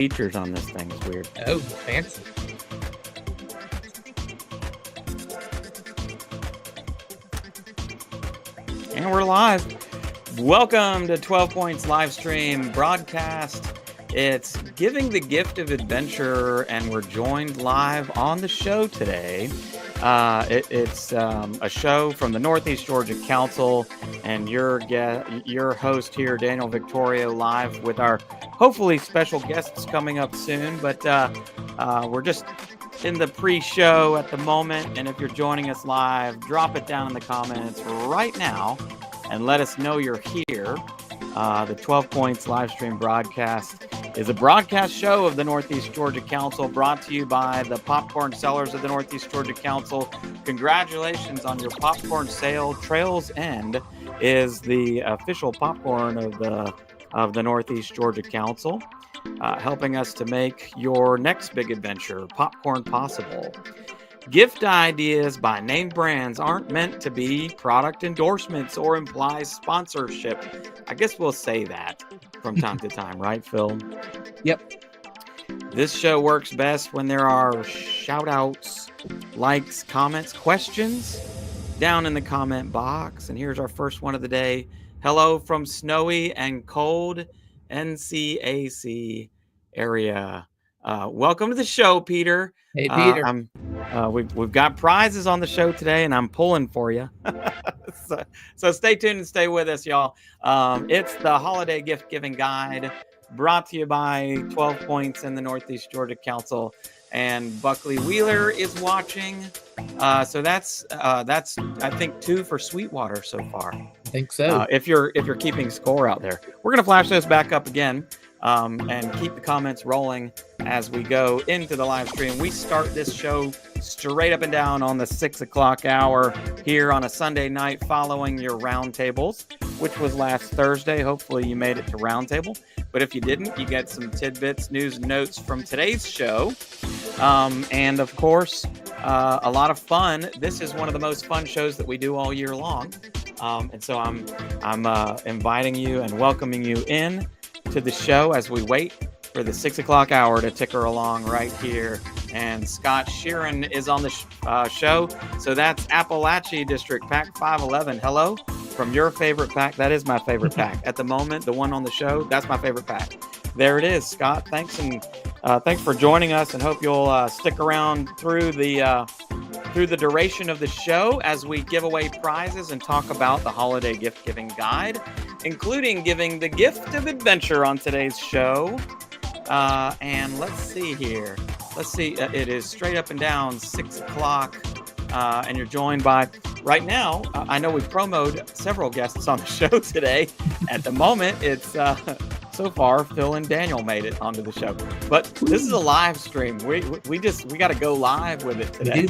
features on this thing. It's weird. Oh, fancy. And we're live. Welcome to 12 Points live stream broadcast. It's Giving the Gift of Adventure, and we're joined live on the show today. It's a show from the Northeast Georgia Council, and your host here, Daniel Victorio, live with our hopefully special guests coming up soon. But we're just in the pre-show at the moment, and if you're joining us live, drop it down in the comments right now and let us know you're here. The 12 Points live stream broadcast is a broadcast show of the Northeast Georgia Council, brought to you by the popcorn sellers of the Northeast Georgia Council. Congratulations on your popcorn sale. Trails End is the official popcorn of the Northeast Georgia Council, helping us to make your next big adventure, popcorn, possible. Gift ideas by named brands aren't meant to be product endorsements or imply sponsorship. I guess we'll say that from time to time, right, Phil? Yep. This show works best when there are shout outs, likes, comments, questions down in the comment box. And here's our first one of the day. Hello from snowy and cold NCAC area. Welcome to the show, Peter. Hey, Peter. We've got prizes on the show today, and I'm pulling for you. So stay tuned and stay with us, y'all. It's the Holiday Gift Giving Guide, brought to you by 12 Points in the Northeast Georgia Council, and Buckley Wheeler is watching. So that's I think 2 for Sweetwater so far. I think so. If you're keeping score out there, we're gonna flash those back up again. And keep the comments rolling as we go into the live stream. We start this show straight up and down on the 6 o'clock hour here on a Sunday night following your roundtables, which was last Thursday. Hopefully you made it to roundtable. But if you didn't, you get some tidbits, news, and notes from today's show. And of course, a lot of fun. This is one of the most fun shows that we do all year long. And so I'm inviting you and welcoming you in to the show as we wait for the 6 o'clock hour to ticker along right here. And Scott Sheeran is on the show. So that's Appalachia District, Pack 511. Hello from your favorite pack. That is my favorite pack at the moment. The one on the show, that's my favorite pack. There it is, Scott. Thanks, and thanks for joining us, and hope you'll stick around through the duration of the show as we give away prizes and talk about the Holiday Gift Giving Guide, including giving the gift of adventure on today's show. And let's see here. It is straight up and down 6 o'clock, and you're joined by, right now, I know we've promoted several guests on the show today. At the moment, it's so far, Phil and Daniel made it onto the show. But this is a live stream. We got to go live with it today.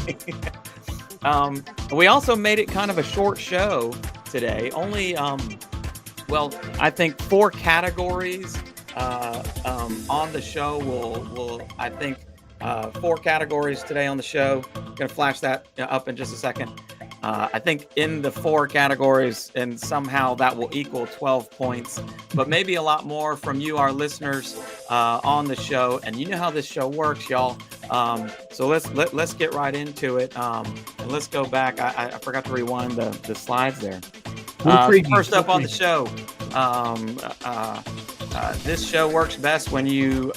We also made it kind of a short show today. Only, I think 4 categories on the show. We'll I think 4 categories today on the show. Gonna flash that up in just a second. I think in the 4 categories, and somehow that will equal 12 points, but maybe a lot more from you, our listeners, on the show. And you know how this show works, y'all. So let's get right into it. And let's go back. I forgot to rewind the slides there. First up on the show, this show works best when you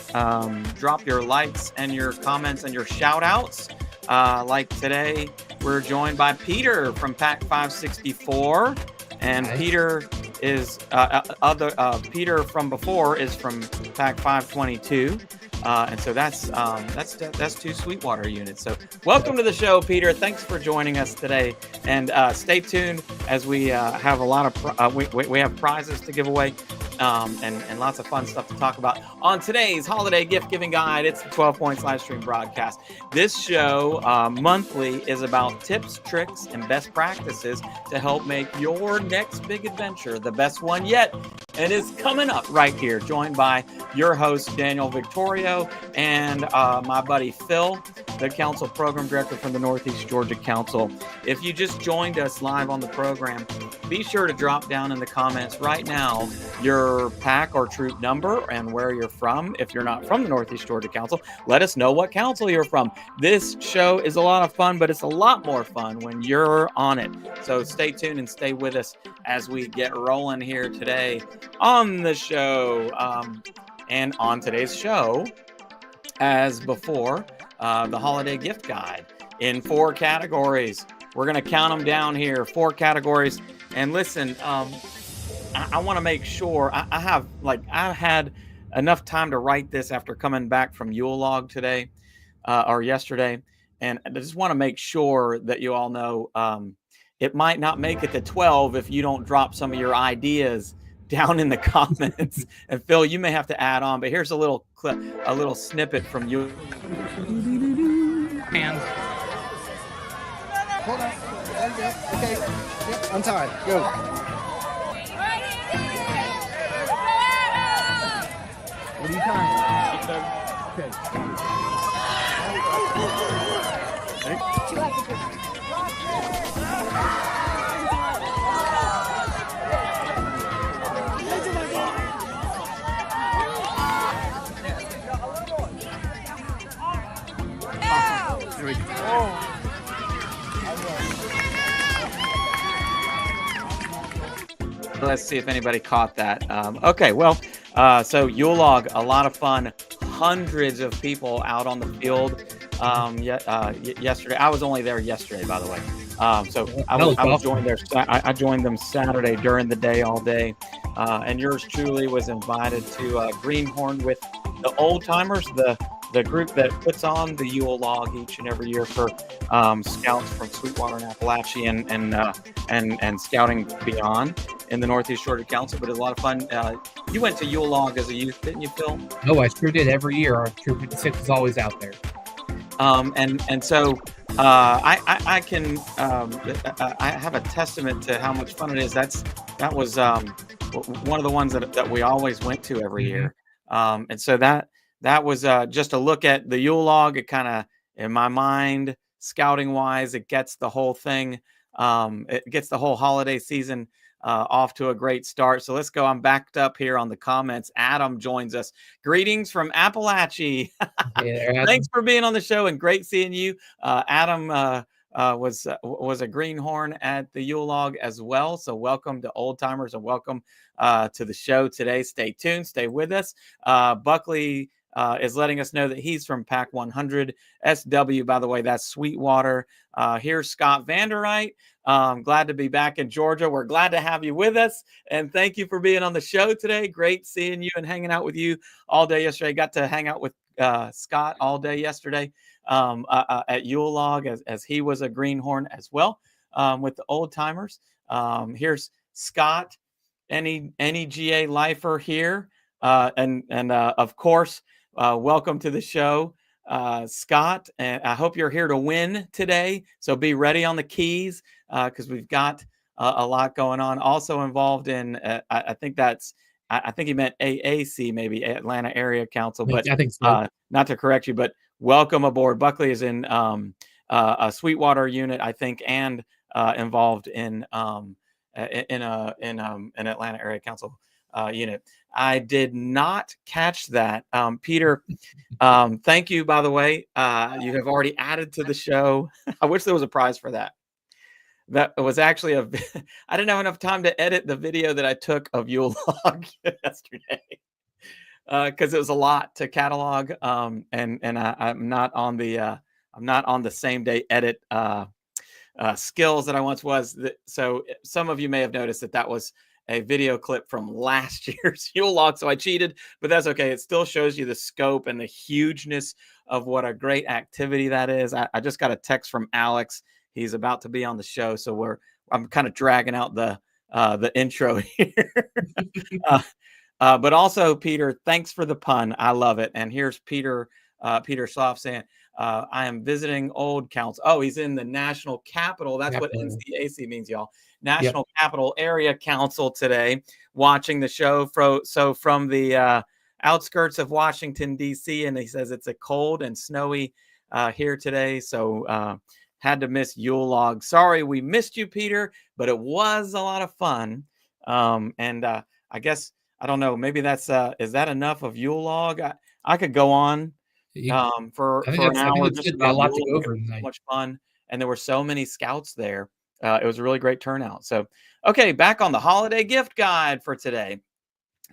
drop your likes and your comments and your shout outs. Like today, we're joined by Peter from Pack 564, and nice. Peter is Peter from before is from Pack 522, and so that's 2 Sweetwater units. So welcome to the show, Peter. Thanks for joining us today, and stay tuned as we have a lot of we have prizes to give away. And lots of fun stuff to talk about on today's Holiday Gift Giving Guide. It's the 12 Points live stream broadcast. This show monthly is about tips, tricks, and best practices to help make your next big adventure the best one yet. And it's coming up right here, joined by your host, Daniel Victorio, and my buddy Phil, the Council Program Director from the Northeast Georgia Council. If you just joined us live on the program, be sure to drop down in the comments right now your pack or troop number and where you're from. If you're not from the Northeast Georgia Council, let us know what council you're from. This show is a lot of fun, but it's a lot more fun when you're on it. So stay tuned and stay with us as we get rolling here today on the show. And on today's show, as before, the holiday gift guide in 4 categories. We're going to count them down here, 4 categories. And listen, I want to make sure I had enough time to write this after coming back from Yule log today or yesterday. And I just want to make sure that you all know it might not make it to 12 if you don't drop some of your ideas down in the comments. And Phil, you may have to add on, but here's a little clip, a little snippet from you. Hands. Hold on. There you go. Okay. Yep, on time. Go. What are you tying? Here we go. Let's see if anybody caught that. Okay, well, so Yule log, a lot of fun. Hundreds of people out on the field yesterday. I was only there yesterday, by the way. So I was joined there. I joined them Saturday during the day, all day. And yours truly was invited to Greenhorn with the old timers, the group that puts on the Yule log each and every year for scouts from Sweetwater and Appalachia and scouting beyond in the Northeast Georgia Council. But it was a lot of fun. You went to Yule log as a youth, didn't you, Phil? Oh, I sure did. Every year, our Troop 56 is always out there. And so I can I have a testament to how much fun it is. That was one of the ones that we always went to every year. And so that was just a look at the Yule log. It kind of, in my mind, scouting wise, it gets the whole thing. It gets the whole holiday season off to a great start. So let's go. I'm backed up here on the comments. Adam joins us. Greetings from Appalachia. Yeah, Thanks for being on the show and great seeing you. Adam was a greenhorn at the Yule log as well. So welcome to Old Timers and welcome to the show today. Stay tuned. Stay with us. Buckley is letting us know that he's from Pack 100 SW. By the way, that's Sweetwater. Here's Scott Vanderite. Glad to be back in Georgia. We're glad to have you with us. And thank you for being on the show today. Great seeing you and hanging out with you all day yesterday. Got to hang out with Scott all day yesterday at Yule log as he was a greenhorn as well with the old timers. Here's Scott, NEGA lifer here. And of course, welcome to the show, Scott. And I hope you're here to win today. So be ready on the keys because we've got a lot going on. Also involved in, I think he meant AAC, maybe Atlanta Area Council. But I think so. Not to correct you, but welcome aboard. Buckley is in a Sweetwater unit, I think, and involved in an Atlanta Area Council unit. I did not catch that. Peter, thank you, by the way. You have already added to the show. I wish there was a prize for that. That was actually I didn't have enough time to edit the video that I took of Yule log yesterday because it was a lot to catalog. And I'm not on the same day edit skills that I once was. So some of you may have noticed that was a video clip from last year's Yule log. So I cheated, but that's okay. It still shows you the scope and the hugeness of what a great activity that is. I just got a text from Alex. He's about to be on the show. So I'm kind of dragging out the intro here. But also, Peter, thanks for the pun. I love it. And here's Peter Sloff saying, I am visiting old council. Oh, he's in the national capital. That's what NCAC means, y'all. National Capital Area Council today, watching the show. So from the outskirts of Washington, D.C., and he says it's a cold and snowy here today. So had to miss Yule log. Sorry, we missed you, Peter, but it was a lot of fun. I guess, I don't know, maybe that's is that enough of Yule log? I could go on for an I think hour it's just good. A about lot to Yule. go It over was so tonight. much fun, and there were so many scouts there. It was a really great turnout. So, okay, back on the holiday gift guide for today.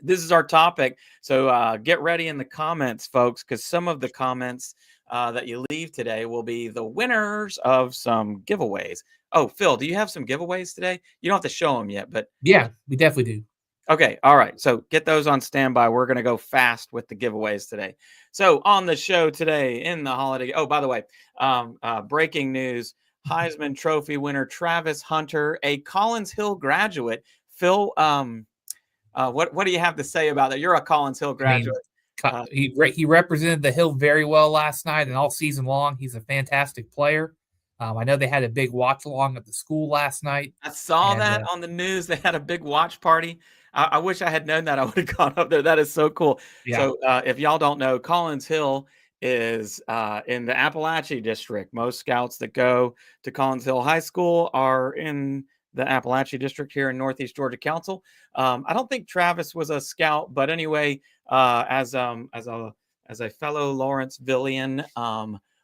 This is our topic. So get ready in the comments, folks, because some of the comments that you leave today will be the winners of some giveaways. Oh, Phil, do you have some giveaways today? You don't have to show them yet, but Yeah, we definitely do. okay. All right. So get those on standby. We're going to go fast with the giveaways today. So on the show today in the holiday. Oh, by the way, breaking news. Heisman Trophy winner Travis Hunter, a Collins Hill graduate. Phil, what do you have to say about that? You're a Collins Hill I mean, graduate. he represented the Hill very well last night and all season long. He's a fantastic player. I know they had a big watch along at the school last night. I saw And, that on the news. They had a big watch party. I wish I had known that. I would have gone up there. That is so cool. Yeah. So if y'all don't know, Collins Hill is in the Appalachia district. Most scouts that go to Collins Hill High School are in the Appalachia district here in Northeast Georgia Council. I don't think Travis was a scout, but anyway, as a fellow Lawrencevillian,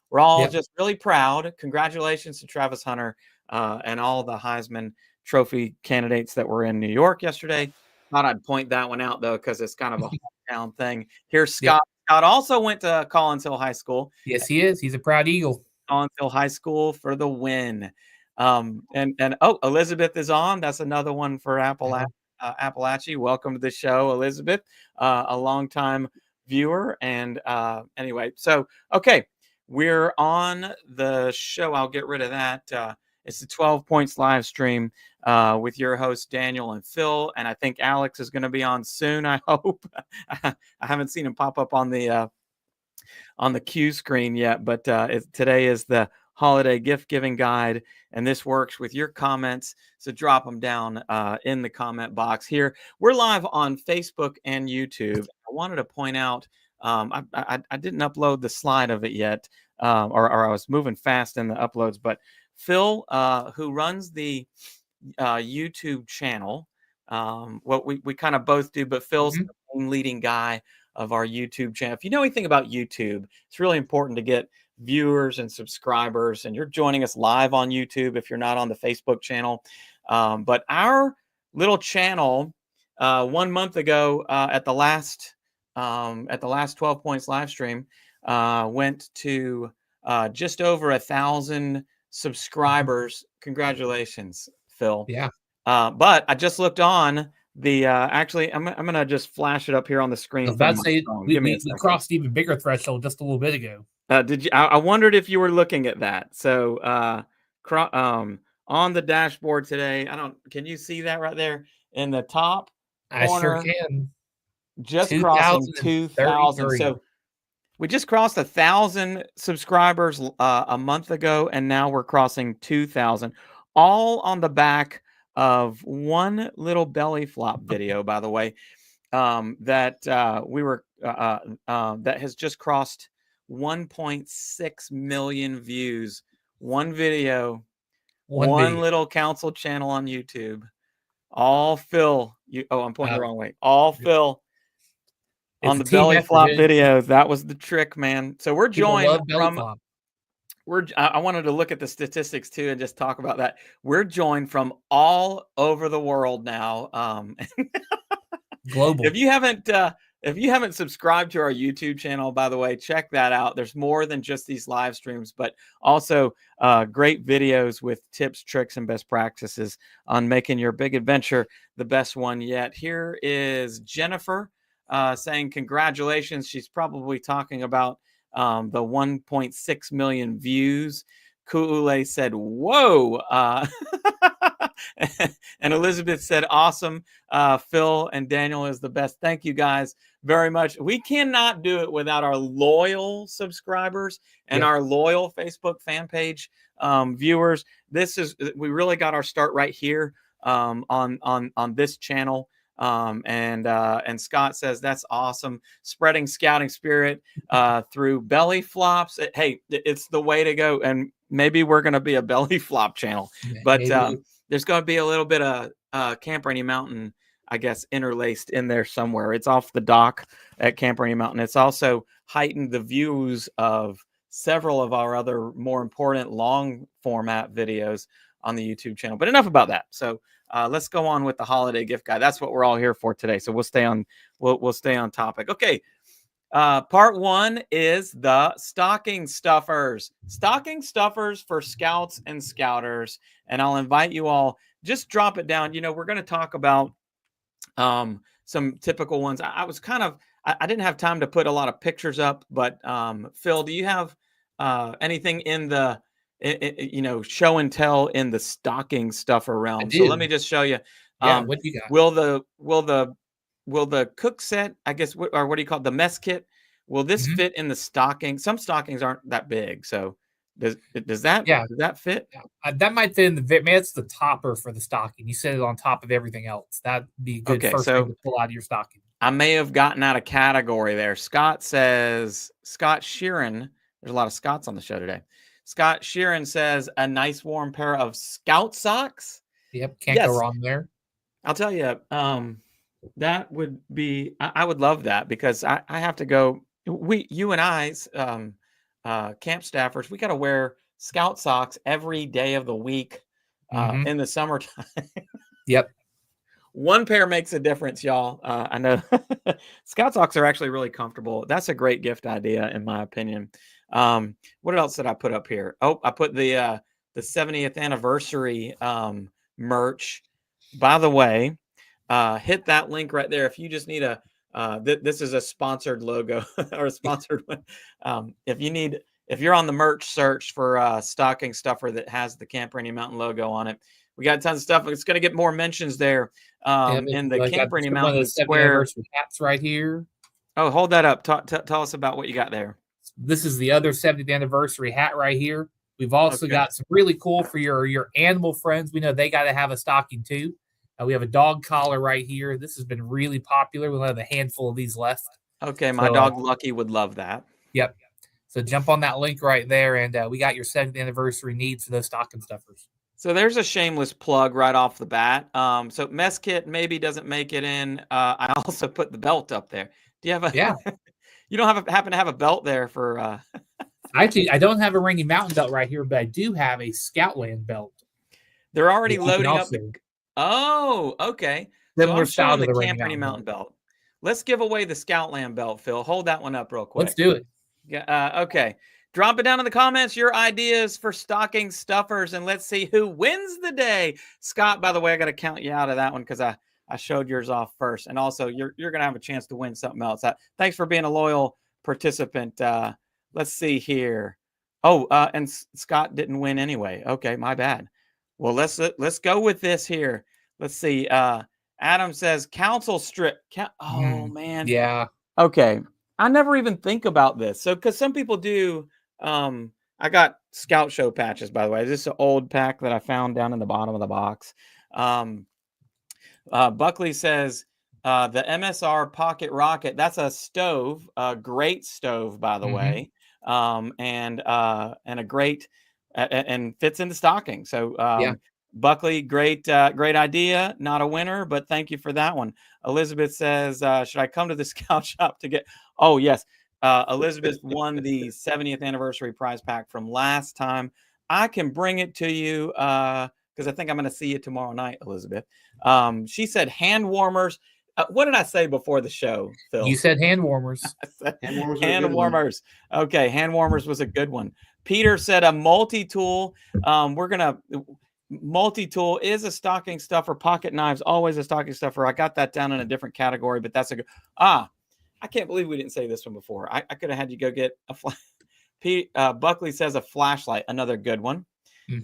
we're all just really proud. Congratulations to Travis Hunter and all the Heisman Trophy candidates that were in New York yesterday. Thought I'd point that one out, though, because it's kind of a hometown thing. Here's Scott. Scott also went to Collins Hill High School. Yes, he is. He's a proud Eagle. Collins Hill High School for the win. Elizabeth is on. That's another one for Appalachia. Welcome to the show, Elizabeth, a longtime viewer. And anyway, so, okay, we're on the show. I'll get rid of that. It's the 12 Points live stream with your hosts, Daniel and Phil. And I think Alex is going to be on soon, I hope. I haven't seen him pop up on the cue screen yet, but today is the holiday gift giving guide, and this works with your comments. So drop them down in the comment box here. We're live on Facebook and YouTube. I wanted to point out, I didn't upload the slide of it yet, or I was moving fast in the uploads, but Phil, who runs the YouTube channel, we kind of both do, but Phil's the main leading guy of our YouTube channel. If you know anything about YouTube, it's really important to get viewers and subscribers, and you're joining us live on YouTube if you're not on the Facebook channel. But our little channel 1 month ago at the last 12 Points live stream went to just over 1,000 subscribers. Congratulations, Phil. Yeah. But I just looked on the actually, I'm gonna just flash it up here on the screen. I was about to say we crossed even bigger threshold just a little bit ago. Did you? I wondered if you were looking at that. So on the dashboard today, can you see that right there in the top corner? I sure can. Just crossing 2,000. So we just crossed 1,000 subscribers a month ago, and now we're crossing 2,000, all on the back of one little belly flop video, by the way, that has just crossed 1.6 million views. One video, one little council channel on YouTube. All Phil. I'm pointing the wrong way. All Phil on the belly flop videos. That was the trick, man. So we're joined from. I wanted to look at the statistics too and just talk about that. We're joined from all over the world now. Global. If you haven't subscribed to our YouTube channel, by the way, check that out. There's more than just these live streams, but also great videos with tips, tricks, and best practices on making your big adventure the best one yet. Here is Jennifer saying congratulations. She's probably talking about the 1.6 million views. Kuule said, whoa. And Elizabeth said, awesome. Phil and Daniel is the best. Thank you guys very much. We cannot do it without our loyal subscribers and our loyal Facebook fan page viewers. We really got our start right here on this channel. And Scott says that's awesome. Spreading scouting spirit through belly flops. Hey, it's the way to go. And maybe we're going to be a belly flop channel, but there's going to be a little bit of Camp Rainey Mountain, I guess, interlaced in there somewhere. It's off the dock at Camp Rainey Mountain. It's also heightened the views of several of our other more important long format videos on the YouTube channel. But enough about that. So let's go on with the holiday gift guide. That's what we're all here for today. So we'll stay on topic. Okay. Part one is the stocking stuffers. Stocking stuffers for scouts and scouters. And I'll invite you all, just drop it down. We're going to talk about some typical ones. I was I didn't have time to put a lot of pictures up, but Phil, do you have anything in the show and tell in the stocking stuffer realm? So let me just show you. What do you got? Will the cook set, I guess, or what do you call it, the mess kit? Will this fit in the stocking? Some stockings aren't that big, so does that fit? That might fit in maybe it's the topper for the stocking. You set it on top of everything else. That'd be a good first thing to pull out of your stocking. I may have gotten out of category there. Scott Sheeran. There's a lot of Scots on the show today. Scott Sheeran says a nice warm pair of Scout socks. Yep, can't go wrong there. I'll tell you, that would be. I would love that because I have to go. You and I, camp staffers, we got to wear Scout socks every day of the week in the summertime. Yep. One pair makes a difference, y'all. I know Scout socks are actually really comfortable. That's a great gift idea, in my opinion. What else did I put up here? Oh, I put the 70th anniversary merch. By the way, hit that link right there. If you just need this is a sponsored logo or a sponsored one. If you're on the merch search for a stocking stuffer that has the Camp Rainey Mountain logo on it, we got tons of stuff. It's going to get more mentions there in the Camp Rainey Mountain Square. Hats right here. Oh, hold that up. Tell us about what you got there. This is the other 70th anniversary hat right here. We've also got some really cool for your animal friends. We know they got to have a stocking too. We have a dog collar right here. This has been really popular. We'll have a handful of these left. Okay, my dog Lucky would love that. Yep. So jump on that link right there, and we got your 70th anniversary needs for those stocking stuffers. So there's a shameless plug right off the bat. So mess kit maybe doesn't make it in. I also put the belt up there. Do you have a? Yeah. You don't happen to have a belt there for? Actually, I don't have a Rainey Mountain belt right here, but I do have a Scoutland belt. They're already loading up. Oh, okay. Then we're showing the Camp Rainey Mountain belt. Let's give away the Scoutland belt, Phil. Hold that one up real quick. Let's do it. Yeah. Okay. Drop it down in the comments, your ideas for stocking stuffers, and let's see who wins the day. Scott, by the way, I got to count you out of that one because I showed yours off first. And also, you're going to have a chance to win something else. Thanks for being a loyal participant. Let's see here. Oh, and Scott didn't win anyway. Okay, my bad. Well, let's go with this here. Let's see. Adam says council strip. Man. Yeah. Okay. I never even think about this. So, because some people do. I got Scout Show patches, by the way. This is an old pack that I found down in the bottom of the box. Buckley says the MSR Pocket Rocket. That's a stove, a great stove, by the way, and a great and fits in the stocking. So Buckley, great idea. Not a winner, but thank you for that one. Elizabeth says, should I come to the Scout Shop to get? Oh yes. Elizabeth won the 70th anniversary prize pack from last time. I can bring it to you because I think I'm going to see you tomorrow night, Elizabeth. She said hand warmers. What did I say before the show, Phil? You said hand warmers. Hand warmers. Okay, hand warmers was a good one. Peter said a multi-tool. Multi-tool is a stocking stuffer. Pocket knives, always a stocking stuffer. I got that down in a different category, but that's a good. I can't believe we didn't say this one before. I could have had you go get a Buckley says a flashlight, another good one.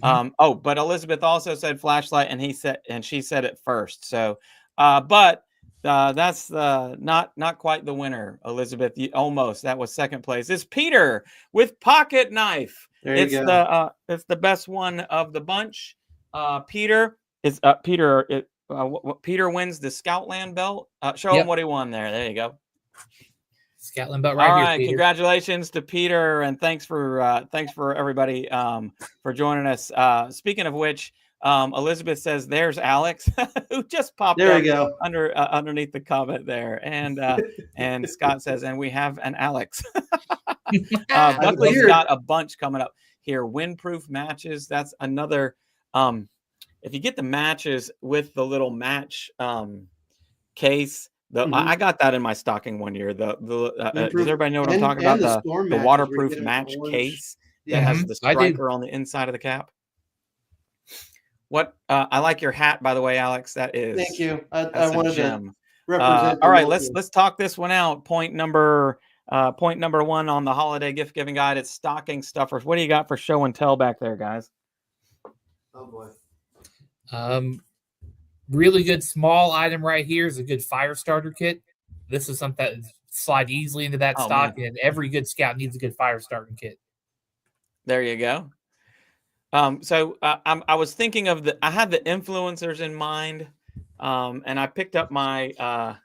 But Elizabeth also said flashlight, and she said it first. So, but that's not quite the winner, Elizabeth. Almost. That was second place. It's Peter with pocket knife. It's the best one of the bunch. Peter wins the Scoutland belt. Show him what he won there. There you go. Scoutland belt right All here. right, Peter. congratulations to Peter, and thanks for everybody for joining us. Speaking of which, Elizabeth says there's Alex who just popped There up we go. underneath the comment there, and Scott says, and we have an Alex. Buckley's got a bunch coming up here. Windproof matches. That's another. If you get the matches with the little match case. I got that in my stocking one year. Does everybody know what I'm talking about? The waterproof match case that has the striker on the inside of the cap. What I like your hat, by the way, Alex. That is. Thank you. I wanted to represent. All right, let's talk this one out. Point number one on the holiday gift giving guide. It's stocking stuffers. What do you got for show and tell back there, guys? Oh boy. Really good small item right here is a good fire starter kit. This is something that slide easily into that stock, and every good scout needs a good fire starting kit. There you go. So I was thinking of I had the influencers in mind, and I picked up my,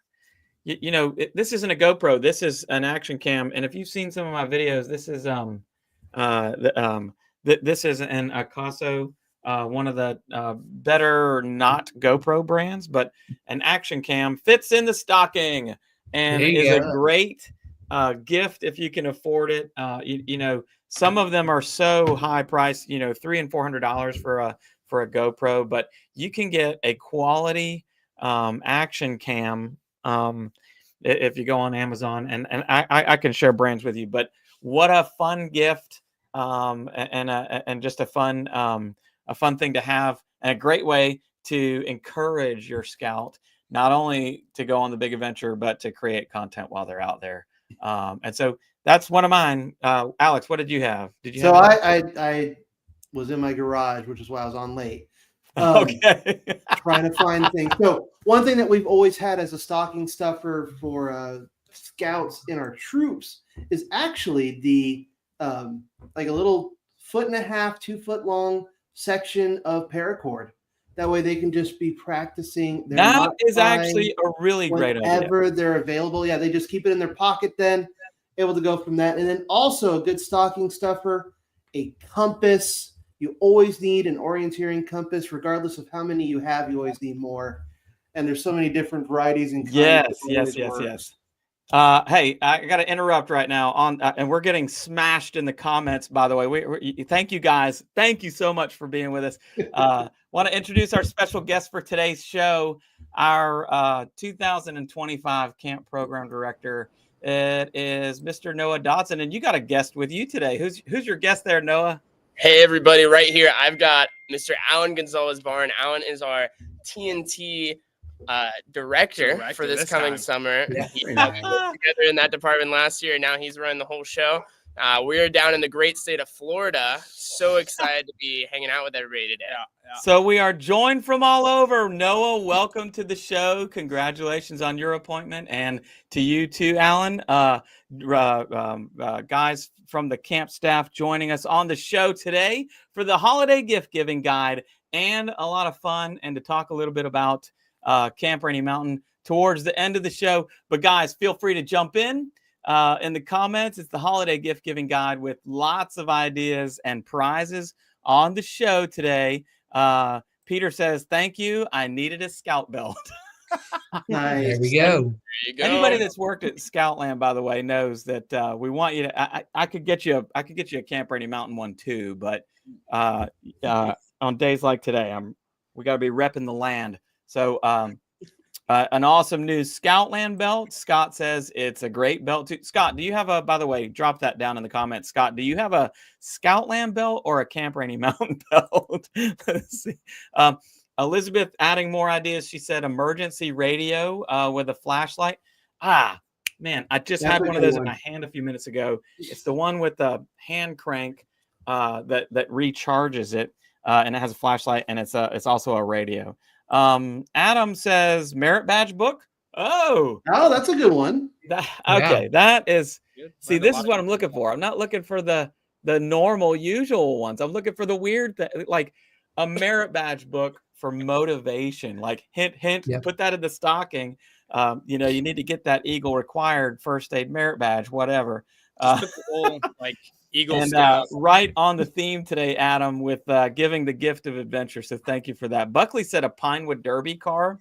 this isn't a GoPro. This is an action cam, and if you've seen some of my videos, this is this is an Acaso. One of the better not GoPro brands, but an action cam fits in the stocking and is a great gift if you can afford it. Some of them are so high priced, $300 and $400 for a GoPro, but you can get a quality action cam if you go on Amazon, and I can share brands with you. But what a fun gift and just a fun thing to have, and a great way to encourage your scout, not only to go on the big adventure, but to create content while they're out there. And so that's one of mine. Alex, what did you have? I was in my garage, which is why I was on late. Okay. Trying to find things. So one thing that we've always had as a stocking stuffer for scouts in our troops is actually the like a little 1.5 to 2 foot long section of paracord. That way they can just be practicing. That is actually a really great idea. Whenever they're available. Yeah, they just keep it in their pocket then, able to go from that. And then also a good stocking stuffer, a compass. You always need an orienteering compass, regardless of how many you have, you always need more. And there's so many different varieties and kinds. Yes. Hey, I got to interrupt right now and we're getting smashed in the comments, by the way. We thank you guys. Thank you so much for being with us. Want to introduce our special guest for today's show, our 2025 camp program director. It is Mr. Noah Dotson, and you got a guest with you today. Who's your guest there, Noah? Hey, everybody, right here, I've got Mr. Alan Gonzales-Barnes. Alan is our TNT director for this coming summer. Yeah. He helped us together in that department last year, and now he's running the whole show. We are down in the great state of Florida. So excited to be hanging out with everybody today. So we are joined from all over. Noah, welcome to the show. Congratulations on your appointment, and to you too, Alan. Guys from the camp staff joining us on the show today for the holiday gift giving guide, and a lot of fun, and to talk a little bit about Camp Rainey Mountain towards the end of the show. But guys, feel free to jump in the comments. It's the holiday gift giving guide with lots of ideas and prizes on the show today. Peter says, thank you. I needed a scout belt. Nice. There we go. There you go. Anybody that's worked at Scoutland, by the way, knows that we want you to. I could get you a Camp Rainey Mountain one too, but on days like today, we got to be repping the land. So an awesome new Scoutland belt. Scott says it's a great belt too. Scott, do you have by the way, drop that down in the comments. Scott, do you have a Scoutland belt or a Camp Rainey Mountain belt? Let's see. Elizabeth adding more ideas. She said emergency radio with a flashlight. Man, I just had one of those in my hand a few minutes ago. It's the one with the hand crank that recharges it, and it has a flashlight, and it's also a radio. Adam says merit badge book. Oh, that's a good one. That is. Good. See, this is what I'm looking for. I'm not looking for the normal, usual ones. I'm looking for the weird, like a merit badge book for motivation. Like hint, Yep. Put that in the stocking. You know, you need to get that Eagle required first aid merit badge, whatever. Just put the whole like Eagle And Scout. right on the theme today, Adam, with giving the gift of adventure. So thank you for that. Buckley said a Pinewood Derby car.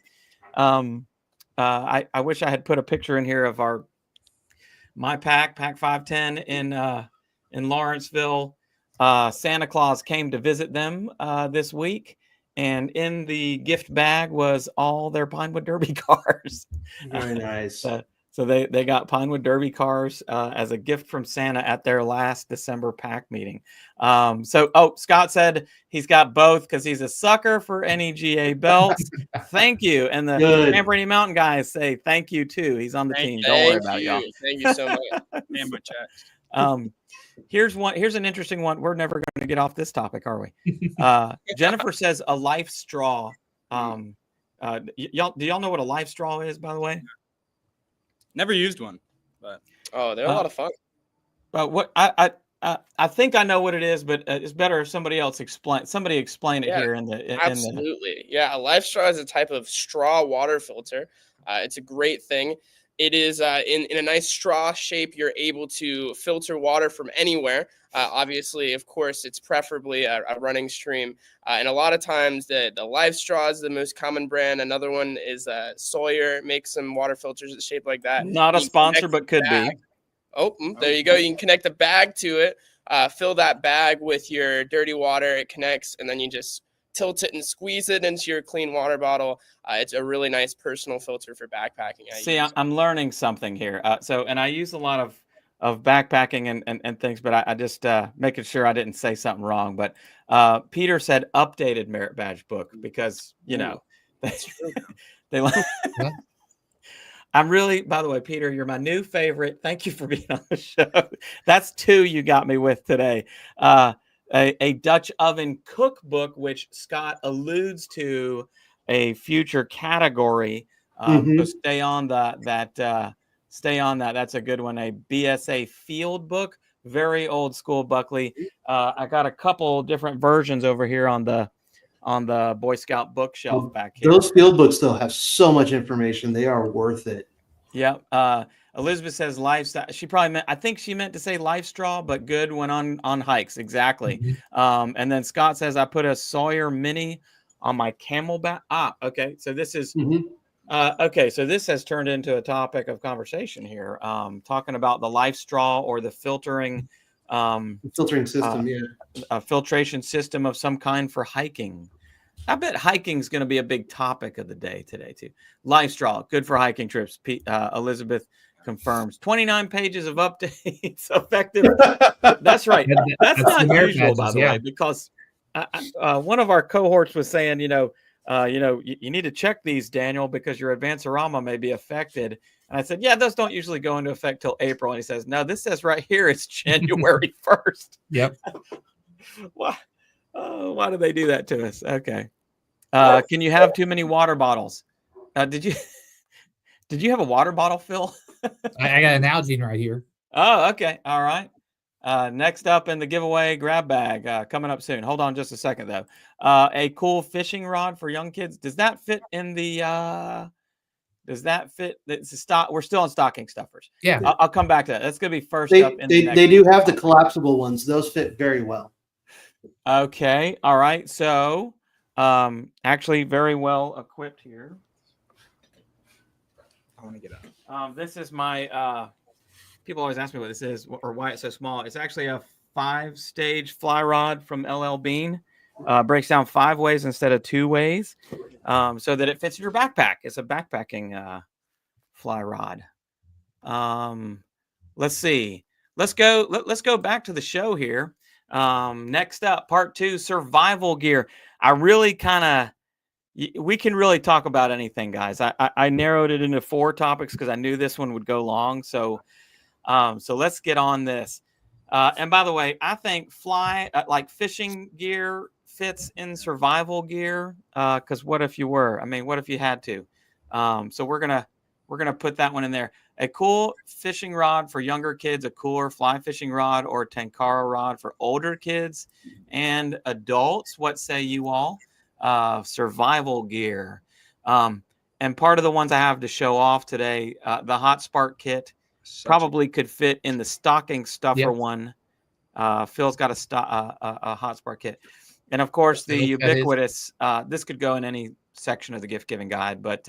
I wish I had put a picture in here of my pack 510 in Lawrenceville. Santa Claus came to visit them this week, and in the gift bag was all their Pinewood Derby cars. Very nice. So they got Pinewood Derby cars as a gift from Santa at their last December pack meeting. Scott said he's got both because he's a sucker for NEGA belts. Thank you. And the Rainey Mountain guys say thank you too. He's on the team. Don't worry about it, y'all. Thank you so much. Amber checks. Here's an interesting one. We're never going to get off this topic, are we? Jennifer says a life straw. Do y'all know what a life straw is, by the way? Never used one, but they're a lot of fun. What I think I know what it is, but it's better if somebody else explain it here Absolutely. Yeah, a life straw is a type of straw water filter. It's a great thing. It is in a nice straw shape. You're able to filter water from anywhere. Obviously, of course, it's preferably a running stream. And a lot of times the Life Straw is the most common brand. Another one is Sawyer makes some water filters that shape like that. Not a sponsor, but could be. Oh, there you go. You can connect the bag to it. Fill that bag with your dirty water. It connects, and then you just tilt it and squeeze it into your clean water bottle. It's a really nice personal filter for backpacking. See, I'm learning something here. And I use a lot of backpacking and things, but I just making sure I didn't say something wrong. But Peter said updated merit badge book because, you know, that's true. They like. I'm really, by the way, Peter, you're my new favorite. Thank you for being on the show. That's 2 you got me with today. A Dutch oven cookbook, which Scott alludes to a future category. So stay on that. Stay on that. That's a good one. A BSA field book, very old school, Buckley. I got a couple different versions over here on the Boy Scout bookshelf back here. Those field books though have so much information. They are worth it. Yeah. Elizabeth says lifestyle. I think she meant to say life straw, but good when on hikes. Exactly. And then Scott says I put a Sawyer Mini on my Camelback. Okay. So this is okay. So this has turned into a topic of conversation here. Talking about the life straw or the filtering system. A filtration system of some kind for hiking. I bet hiking is going to be a big topic of the day today too. Life straw, good for hiking trips. Elizabeth confirms 29 pages of updates effective. That's right. That's not usual, by the way, because one of our cohorts was saying, you need to check these, Daniel, because your Advancerama may be affected. And I said, yeah, those don't usually go into effect till April. And he says, no, this says right here it's January 1st. Yep. Why do they do that to us? Okay. Can you have too many water bottles? Did you have a water bottle, Phil? I got an Nalgene right here. Oh, okay. All right. Next up in the giveaway grab bag coming up soon. Hold on just a second, though. A cool fishing rod for young kids. Does that fit in the does that fit? We're still on stocking stuffers. Yeah. I'll come back to that. That's going to be first They, up. they do have the collapsible ones. Those fit very well. Okay. All right. So actually very well equipped here. I want to get up. This is my people always ask me what this is or why it's so small. It's actually a 5-stage fly rod from LL Bean. Breaks down 5 ways instead of 2 ways, so that it fits in your backpack. It's a backpacking fly rod. Let's see. Let's go back to the show here. Next up, part 2, survival gear. We can really talk about anything, guys. I narrowed it into 4 topics because I knew this one would go long. So let's get on this. And by the way, I think like fishing gear fits in survival gear. Because what if you were? I mean, what if you had to? So we're gonna put that one in there. A cool fishing rod for younger kids, a cooler fly fishing rod or Tenkara rod for older kids and adults. What say you all? Survival gear. And part of the ones I have to show off today, the Hot Spark kit probably could fit in the stocking stuffer one. Phil's got a Hot Spark kit. And of course, the ubiquitous, this could go in any section of the gift giving guide, but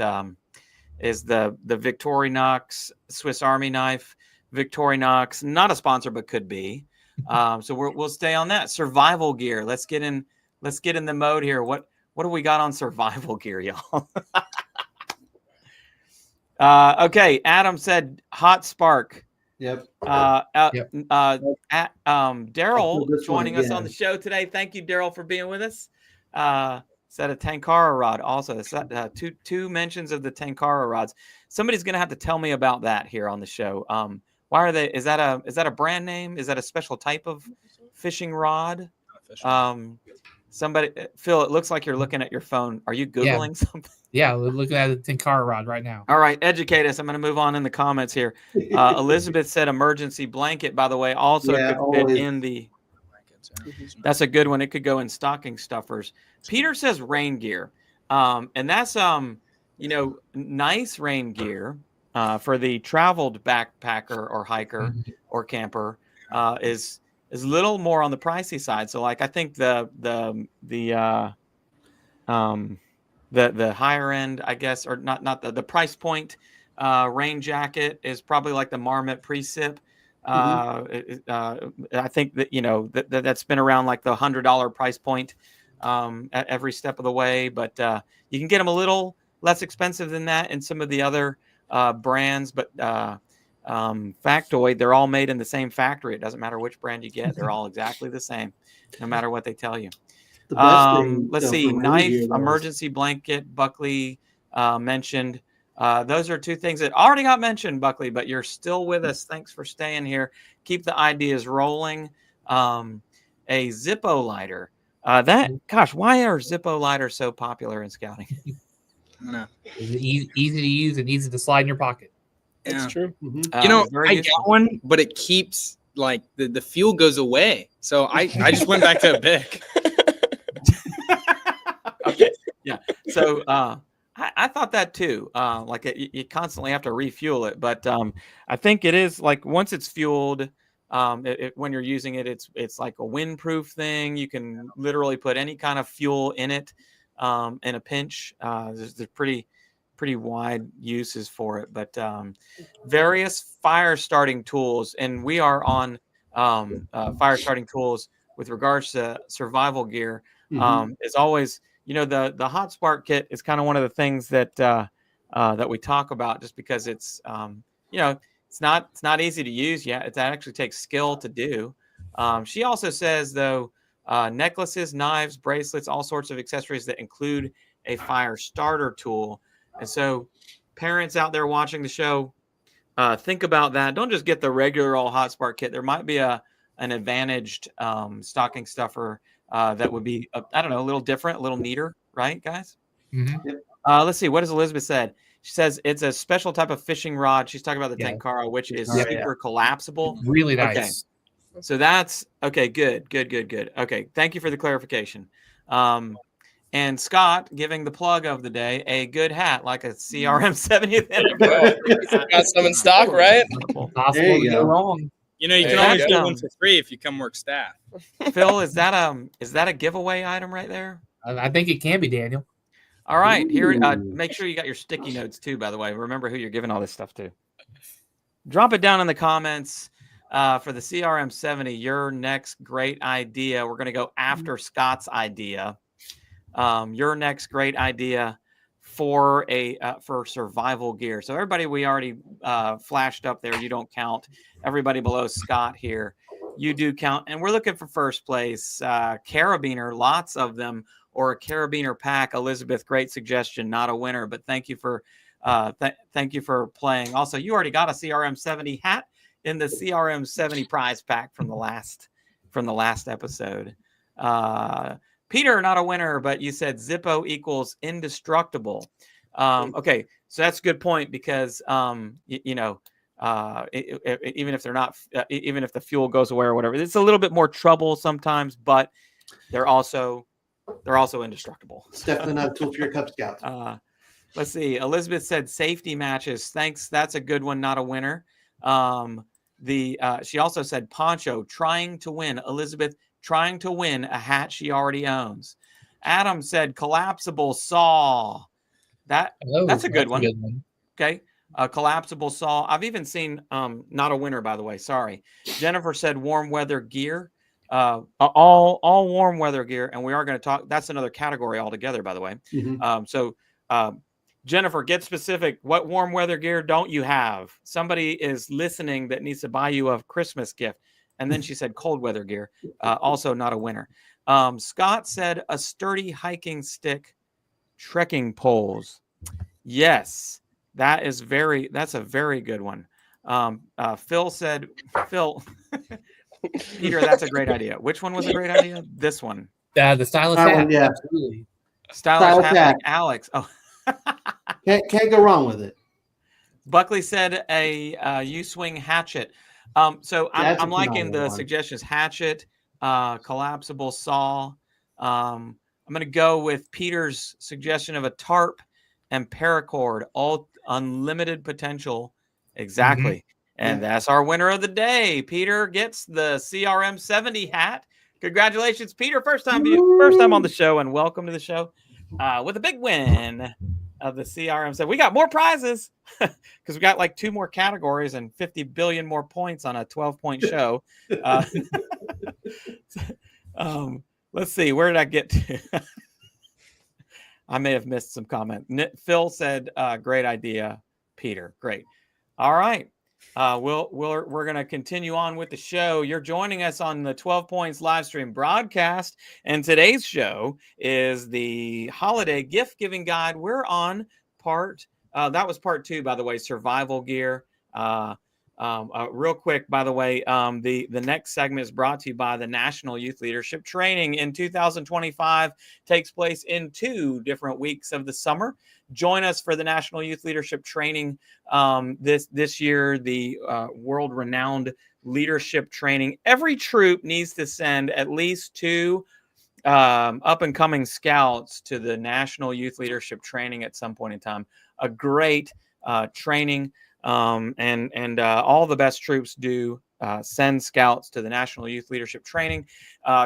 is the Victorinox Swiss Army knife. Victorinox, not a sponsor, but could be. So we'll stay on that. Survival gear. Let's get in the mode here. What do we got on survival gear, y'all? Okay, Adam said Hot Spark. Yep. Daryl joining us on the show today. Thank you, Daryl, for being with us. Said a Tenkara rod also. It's two mentions of the Tenkara rods. Somebody's gonna have to tell me about that here on the show. Why are they? Is that a brand name? Is that a special type of fishing rod? Somebody, Phil, it looks like you're looking at your phone. Are you Googling something? Yeah, we're looking at the Tenkara rod right now. All right, educate us. I'm going to move on in the comments here. Elizabeth said emergency blanket, by the way, also could fit in the. That's a good one. It could go in stocking stuffers. Peter says rain gear, and that's nice rain gear for the traveled backpacker or hiker or camper is a little more on the pricey side. So like I think the higher end, I guess, or not the price point rain jacket is probably like the Marmot Precip. I think that that's been around like the $100 price point at every step of the way, but you can get them a little less expensive than that in some of the other brands, but factoid, they're all made in the same factory. It doesn't matter which brand you get, they're all exactly the same, no matter what they tell you. Let's see, knife, emergency blanket, Buckley mentioned. Those are two things that already got mentioned, Buckley, but you're still with us. Thanks for staying here. Keep the ideas rolling. A Zippo lighter. Gosh, why are Zippo lighters so popular in scouting? I don't know. Easy to use and easy to slide in your pocket. That's true. I got one, but it keeps like the fuel goes away. So I just went back to a Bic. Okay. Yeah. So I thought that too. Like you constantly have to refuel it, but I think it is like once it's fueled, when you're using it, it's like a windproof thing. You can literally put any kind of fuel in it in a pinch. There's pretty wide uses for it, but various fire starting tools, and we are on fire starting tools with regards to survival gear. Is always, the Hot Spark kit is kind of one of the things that that we talk about, just because it's it's not easy to use yet. It actually takes skill to do. She also says though, necklaces, knives, bracelets, all sorts of accessories that include a fire starter tool. And so parents out there watching the show, think about that. Don't just get the regular old Hot Spark kit. There might be an advantaged stocking stuffer that would be, a little different, a little neater, right, guys? Let's see. What has Elizabeth said? She says it's a special type of fishing rod. She's talking about the Tenkara, which is super collapsible. Really nice. Okay. So that's okay. Good. Okay. Thank you for the clarification. And Scott giving the plug of the day, a good hat, like a CRM 70th anniversary. Got some in stock, right? Possible to go wrong. You can always get one for free if you come work staff. Phil, is that a giveaway item right there? I think it can be, Daniel. All right, here. Make sure you got your sticky notes too. By the way, remember who you're giving all this stuff to. Drop it down in the comments for the CRM 70. Your next great idea. We're going to go after Scott's idea. Your next great idea for for survival gear. So everybody, we already flashed up there. You don't count. Everybody below Scott here, you do count. And we're looking for first place. Carabiner, lots of them, or a carabiner pack. Elizabeth, great suggestion. Not a winner, but thank you for playing. Also, you already got a CRM 70 hat in the CRM 70 prize pack from the last episode. Peter, not a winner, but you said Zippo equals indestructible. Okay, so that's a good point, because even if they're not, even if the fuel goes away or whatever, it's a little bit more trouble sometimes, but they're also indestructible. It's definitely not a tool for your Cub Scouts. Let's see. Elizabeth said safety matches. Thanks. That's a good one. Not a winner. She also said poncho, trying to win. Elizabeth trying to win a hat she already owns. Adam said collapsible saw. That's a good one. Okay. A collapsible saw. I've even seen not a winner, by the way. Sorry. Jennifer said warm weather gear. All warm weather gear, and we are going to talk. That's another category altogether, by the way. Jennifer, get specific. What warm weather gear don't you have? Somebody is listening that needs to buy you a Christmas gift. And then she said cold weather gear. Also not a winner. Scott said a sturdy hiking stick, trekking poles. Yes, that's a very good one. Phil said, Peter, that's a great idea. Which one was a great idea? This one. The stylish hat. Yeah. Absolutely. Stylish hat, hat. like Alex. Oh. Can't go wrong with it. Buckley said a U-swing hatchet. So I'm liking the suggestions. Hatchet, collapsible saw. I'm going to go with Peter's suggestion of a tarp and paracord, all unlimited potential. Exactly. Mm-hmm. And that's our winner of the day. Peter gets the CRM 70 hat. Congratulations, Peter. First time on the show, and welcome to the show with a big win of the CRM. So we got more prizes because we got like 2 more categories and 50 billion more points on a 12-point show. Let's see. Where did I get to? I may have missed some comment. Phil said, great idea, Peter. Great. All right. We're going to continue on with the show. You're joining us on the 12 Points live stream broadcast. And today's show is the holiday gift giving guide. We're on that was part 2, by the way, survival gear. Real quick, by the way, the next segment is brought to you by the National Youth Leadership Training in 2025. Takes place in 2 different weeks of the summer. Join us for the National Youth Leadership Training this year, the world-renowned leadership training. Every troop needs to send at least 2 up-and-coming scouts to the National Youth Leadership Training at some point in time. A great training. And all the best troops do send scouts to the National Youth Leadership Training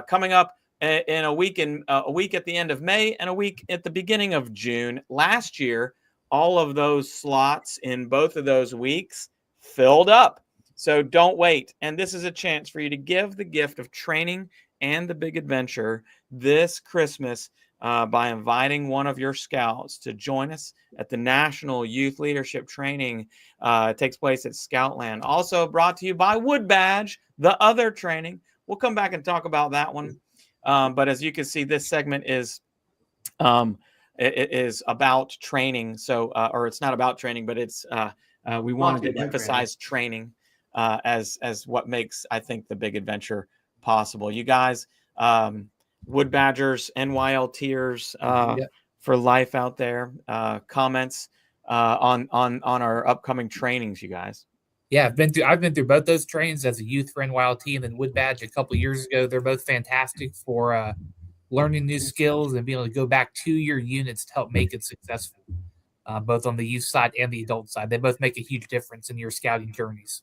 coming up in a week at the end of May and a week at the beginning of June. Last year, all of those slots in both of those weeks filled up. So don't wait. And this is a chance for you to give the gift of training and the big adventure this Christmas by inviting one of your scouts to join us at the National Youth Leadership Training. It takes place at Scoutland. Also brought to you by Wood Badge, the other training. We'll come back and talk about that one. But as you can see, this segment is it is about training. So, or it's not about training, but it's we wanted to emphasize training as what makes, I think, the big adventure possible. You guys, Wood Badgers, NYLTers for life out there. Comments on our upcoming trainings, you guys. Yeah, I've been through both those trainings as a youth for NYLT and then Wood Badge a couple of years ago. They're both fantastic for learning new skills and being able to go back to your units to help make it successful, both on the youth side and the adult side. They both make a huge difference in your scouting journeys.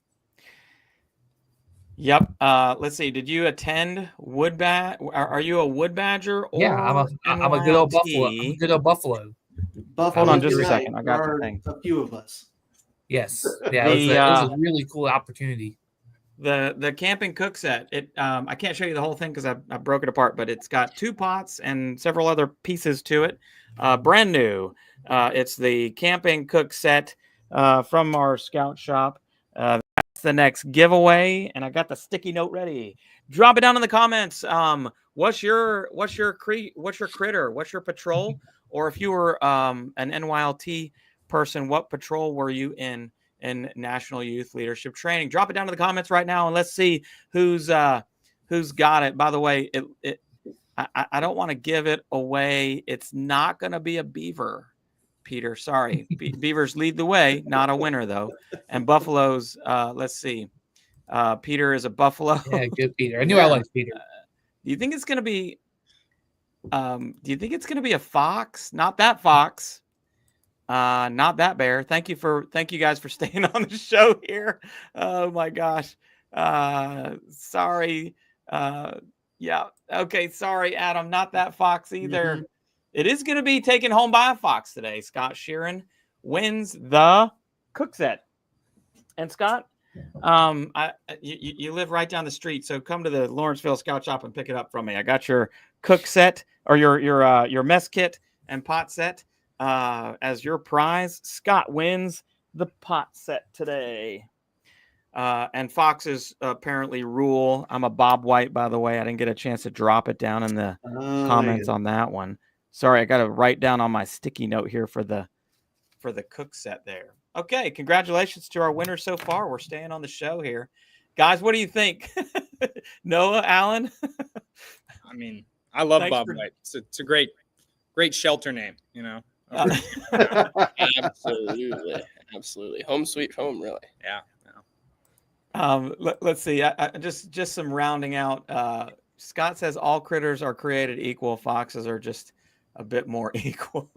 Yep. Let's see. Did you attend Wood Badge? Are you a Wood Badger? Or yeah, I'm a good old Buffalo. I'm a good old Buffalo. Hold on just a second. I got the thing. A few of us. Yes. Yeah, it was a really cool opportunity. The camping cook set. I can't show you the whole thing because I broke it apart, but it's got 2 pots and several other pieces to it. Brand new. It's the camping cook set from our scout shop. That's the next giveaway, and I got the sticky note ready. Drop it down in the comments. What's your critter? What's your patrol? Or if you were an NYLT person, what patrol were you in National Youth Leadership Training? Drop it down in the comments right now, and let's see who's got it. By the way, I don't want to give it away. It's not going to be a beaver, Peter. Sorry. Beavers lead the way, not a winner though. And Buffaloes, let's see. Peter is a Buffalo. Yeah, good Peter. I knew I liked Peter. Do you think it's going to be a fox? Not that fox. Not that bear. Thank you guys for staying on the show here. Oh my gosh. Sorry. Yeah. Okay. Sorry, Adam. Not that fox either. Mhm. It is going to be taken home by a fox today. Scott Sheeran wins the cook set. And Scott, you live right down the street, so come to the Lawrenceville Scout Shop and pick it up from me. I got your cook set or your mess kit and pot set as your prize. Scott wins the pot set today. And foxes apparently rule. I'm a Bob White, by the way. I didn't get a chance to drop it down in the comments on that one. Sorry, I got to write down on my sticky note here for the cook set there. Okay, congratulations to our winners so far. We're staying on the show here. Guys, what do you think? Noah, Allen? I mean, I love Thanks Bob White. It's a great shelter name, you know. Absolutely. Home sweet home, really. Yeah. Let's see. I just some rounding out. Scott says all critters are created equal. Foxes are just a bit more equal.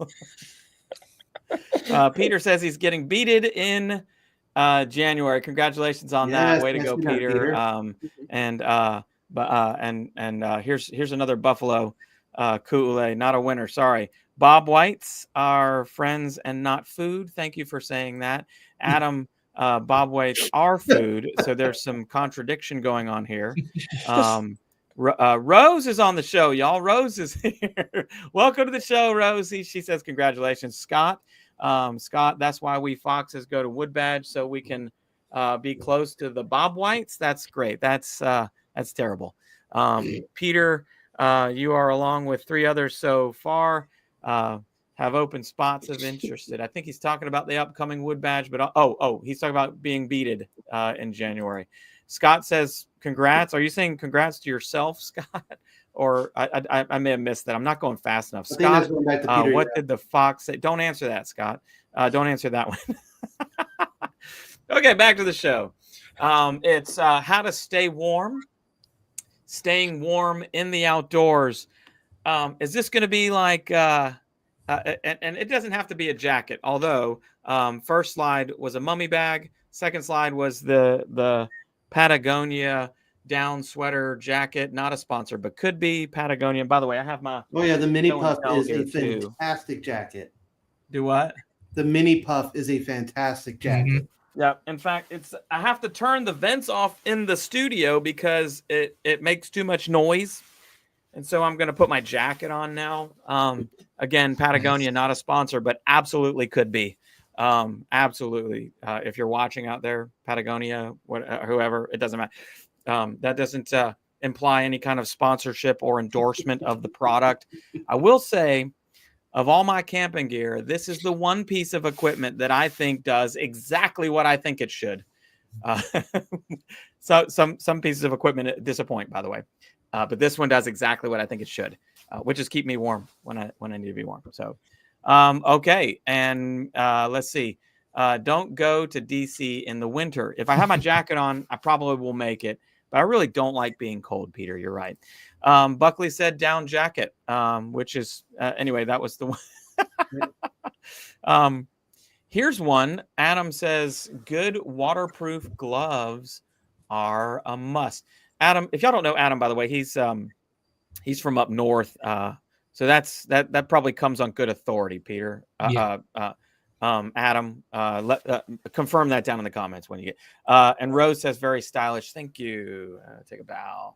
Peter says he's getting beated in January. Congratulations on that. Way to go, Peter. Here's another Buffalo Kool-Aid, not a winner. Sorry. Bob Whites are friends and not food. Thank you for saying that. Adam, Bob Whites are food. So there's some contradiction going on here. Rose is on the show, y'all. Rose is here. Welcome to the show, Rosie. She says congratulations, Scott. Scott, that's why we foxes go to Wood Badge, so we can be close to the Bob Whites. That's great. That's terrible. Peter, you are along with 3 others so far. Have open spots of interested. I think he's talking about the upcoming Wood Badge, but he's talking about being beated in January. Scott says congrats. Are you saying congrats to yourself, Scott? Or I may have missed that. I'm not going fast enough. Scott, what did the fox say? Don't answer that, Scott. Don't answer that one. Okay, back to the show. It's how to stay warm. Staying warm in the outdoors. Is this going to be like, and it doesn't have to be a jacket, although first slide was a mummy bag. Second slide was the Patagonia down sweater jacket, not a sponsor, but could be Patagonia. By the way, I have my the Mini Puff is a fantastic jacket. Do what? The Mini Puff is a fantastic jacket. Mm-hmm. Yeah, in fact, I have to turn the vents off in the studio because it makes too much noise. And so I'm going to put my jacket on now. Again, Patagonia, not a sponsor, but absolutely could be. Absolutely. If you're watching out there, Patagonia, whoever, it doesn't matter. That doesn't imply any kind of sponsorship or endorsement of the product. I will say, of all my camping gear, this is the one piece of equipment that I think does exactly what I think it should. So some pieces of equipment disappoint, by the way. But this one does exactly what I think it should, which is keep me warm when I need to be warm. So, okay. And let's see. Don't go to DC in the winter. If I have my jacket on, I probably will make it. But I really don't like being cold, Peter. You're right. Buckley said down jacket, which is, anyway, that was the one. Here's one. Adam says good waterproof gloves are a must. Adam, if y'all don't know Adam, by the way, he's from up north. So that probably comes on good authority, Peter. Adam, confirm that down in the comments when you get. And Rose says very stylish. Thank you. Take a bow.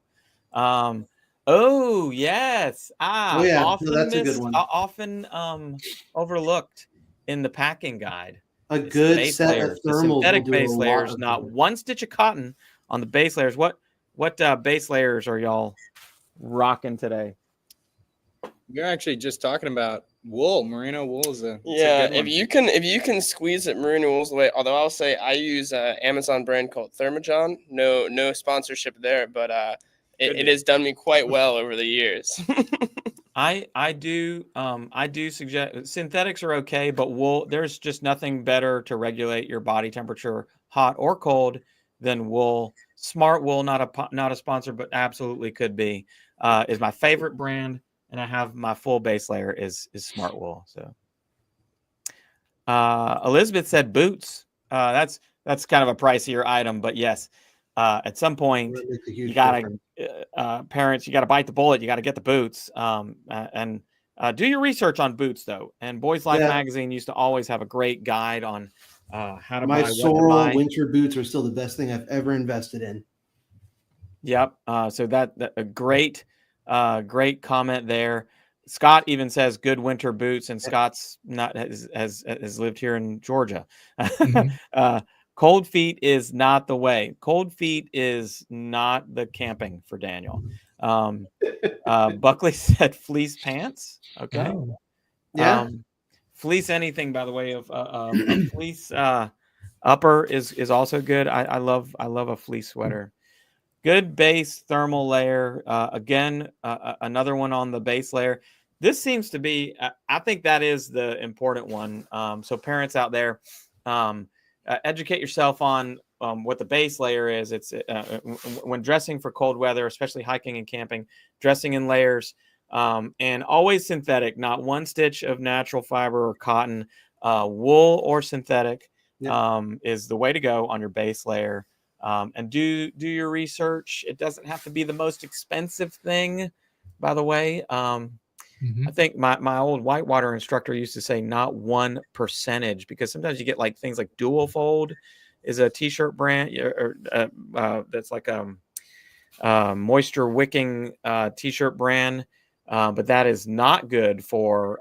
Oh yes. Often that's a good one. Often overlooked in the packing guide. A good set of thermals. Synthetic base layers, not one stitch of cotton on the base layers. What base layers are y'all rocking today? You're actually just talking about wool. Merino wool is a if you can squeeze it merino wool's away. Although I'll say I use an Amazon brand called Thermajon. No sponsorship there, but it has done me quite well over the years. I do suggest synthetics are okay, but wool, there's just nothing better to regulate your body temperature, hot or cold, than wool. Smart Wool, not a sponsor, but absolutely could be, is my favorite brand. And I have my full base layer is Smart Wool. So, Elizabeth said boots. That's kind of a pricier item, but yes, at some point That makes a huge you gotta difference. parents, you gotta bite the bullet. You gotta get the boots. And do your research on boots though. And Boys Life Yeah. magazine used to always have a great guide on how to My buy, what to Sorrel buy. winter boots are still the best thing I've ever invested in. Yep. So that a great comment there. Scott even says good winter boots, and Scott's not has lived here in Georgia. Mhm. Cold feet is not the way. Cold feet is not the camping for Daniel. Buckley said fleece pants. Okay. Oh. Yeah. Fleece anything, by the way, of a fleece upper is also good. I love a fleece sweater. Good base thermal layer. Again, another one on the base layer. This seems to be, I think that is the important one. So parents out there, educate yourself on what the base layer is. It's when dressing for cold weather, especially hiking and camping, dressing in layers, and always synthetic, not one stitch of natural fiber or cotton. Wool or synthetic is the way to go on your base layer. And do your research. It doesn't have to be the most expensive thing, by the way. I think my old whitewater instructor used to say not 1%, because sometimes you get like things like Dual Fold is a t-shirt brand or that's like moisture wicking t-shirt brand, but that is not good for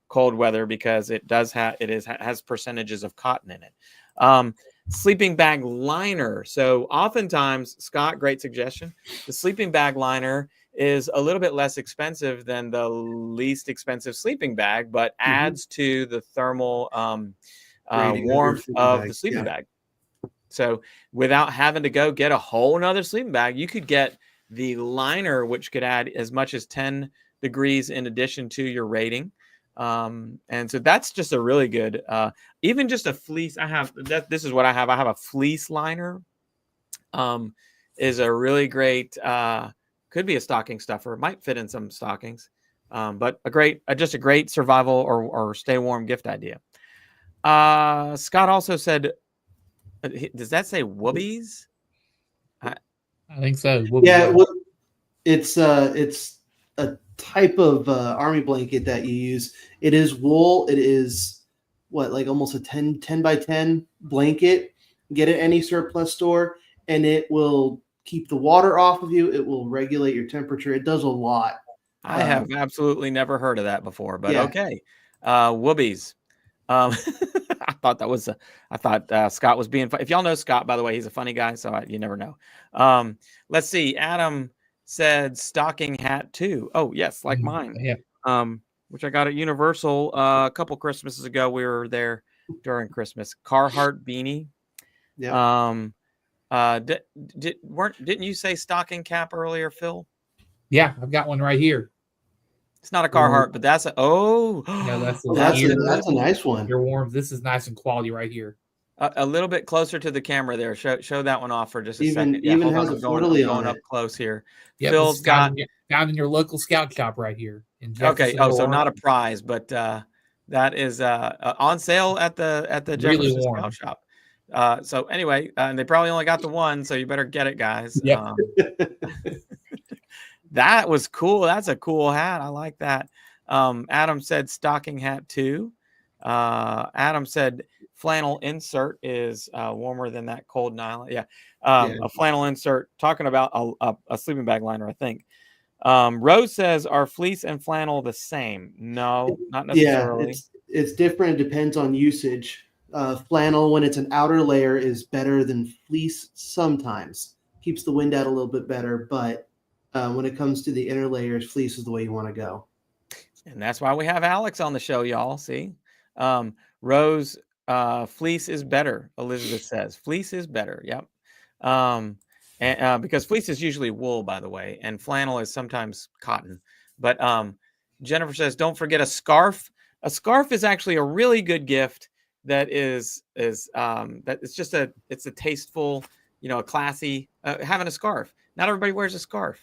cold weather because it has percentages of cotton in it. Sleeping bag liner. So oftentimes, Scott, great suggestion. The sleeping bag liner is a little bit less expensive than the least expensive sleeping bag, but adds to the thermal warmth of the sleeping bag. So without having to go get a whole nother sleeping bag, you could get the liner, which could add as much as 10 degrees in addition to your rating. And so that's just a really good, even just a fleece. This is what I have. I have a fleece liner, is a really great, could be a stocking stuffer. It might fit in some stockings, but just a great survival or stay warm gift idea. Scott also said, does that say woobies? I think so. Yeah, well, it's a type of army blanket that you use. It is wool. It is like almost a 10 by 10 blanket. Get it at any surplus store, and it will keep the water off of you. It will regulate your temperature. It does a lot. I have absolutely never heard of that before, but Yeah. okay. Woobies. I thought Scott was being funny. If y'all know Scott, by the way, he's a funny guy, so you never know. Let's see. Adam said stocking hat too. Oh yes, like mine. Yeah. Which I got at Universal a couple Christmases ago. We were there during Christmas. Carhartt beanie. Yeah. Didn't you say stocking cap earlier, Phil? Yeah, I've got one right here. It's not a Carhartt, but that's Yeah, that's a nice one. You're warm. This is nice and quality right here. A little bit closer to the camera there. Show that one off for just a second. Yeah, even has a fleur-de-lis on up it. close here. Yep, Phil's got found in your local scout shop right here. Okay. Oh, so not a prize, but that is on sale at the Really Jefferson Scout Shop. So anyway, and they probably only got the one, so you better get it, guys. Yep. That was cool. That's a cool hat. I like that. Adam said stocking hat too. Adam said flannel insert is warmer than that cold nylon. Yeah. A flannel insert, talking about a sleeping bag liner, I think. Rose says, are fleece and flannel the same? No, not necessarily. Yeah, it's different. It depends on usage. Flannel, when it's an outer layer, is better than fleece sometimes. Keeps the wind out a little bit better, but when it comes to the inner layers, fleece is the way you want to go. And that's why we have Alex on the show, y'all. See? Rose, fleece is better, Elizabeth says. Fleece is better. Yep. And because fleece is usually wool, by the way, and flannel is sometimes cotton. But Jennifer says, don't forget a scarf. A scarf is actually a really good gift. That is that it's a tasteful, a classy, having a scarf. Not everybody wears a scarf.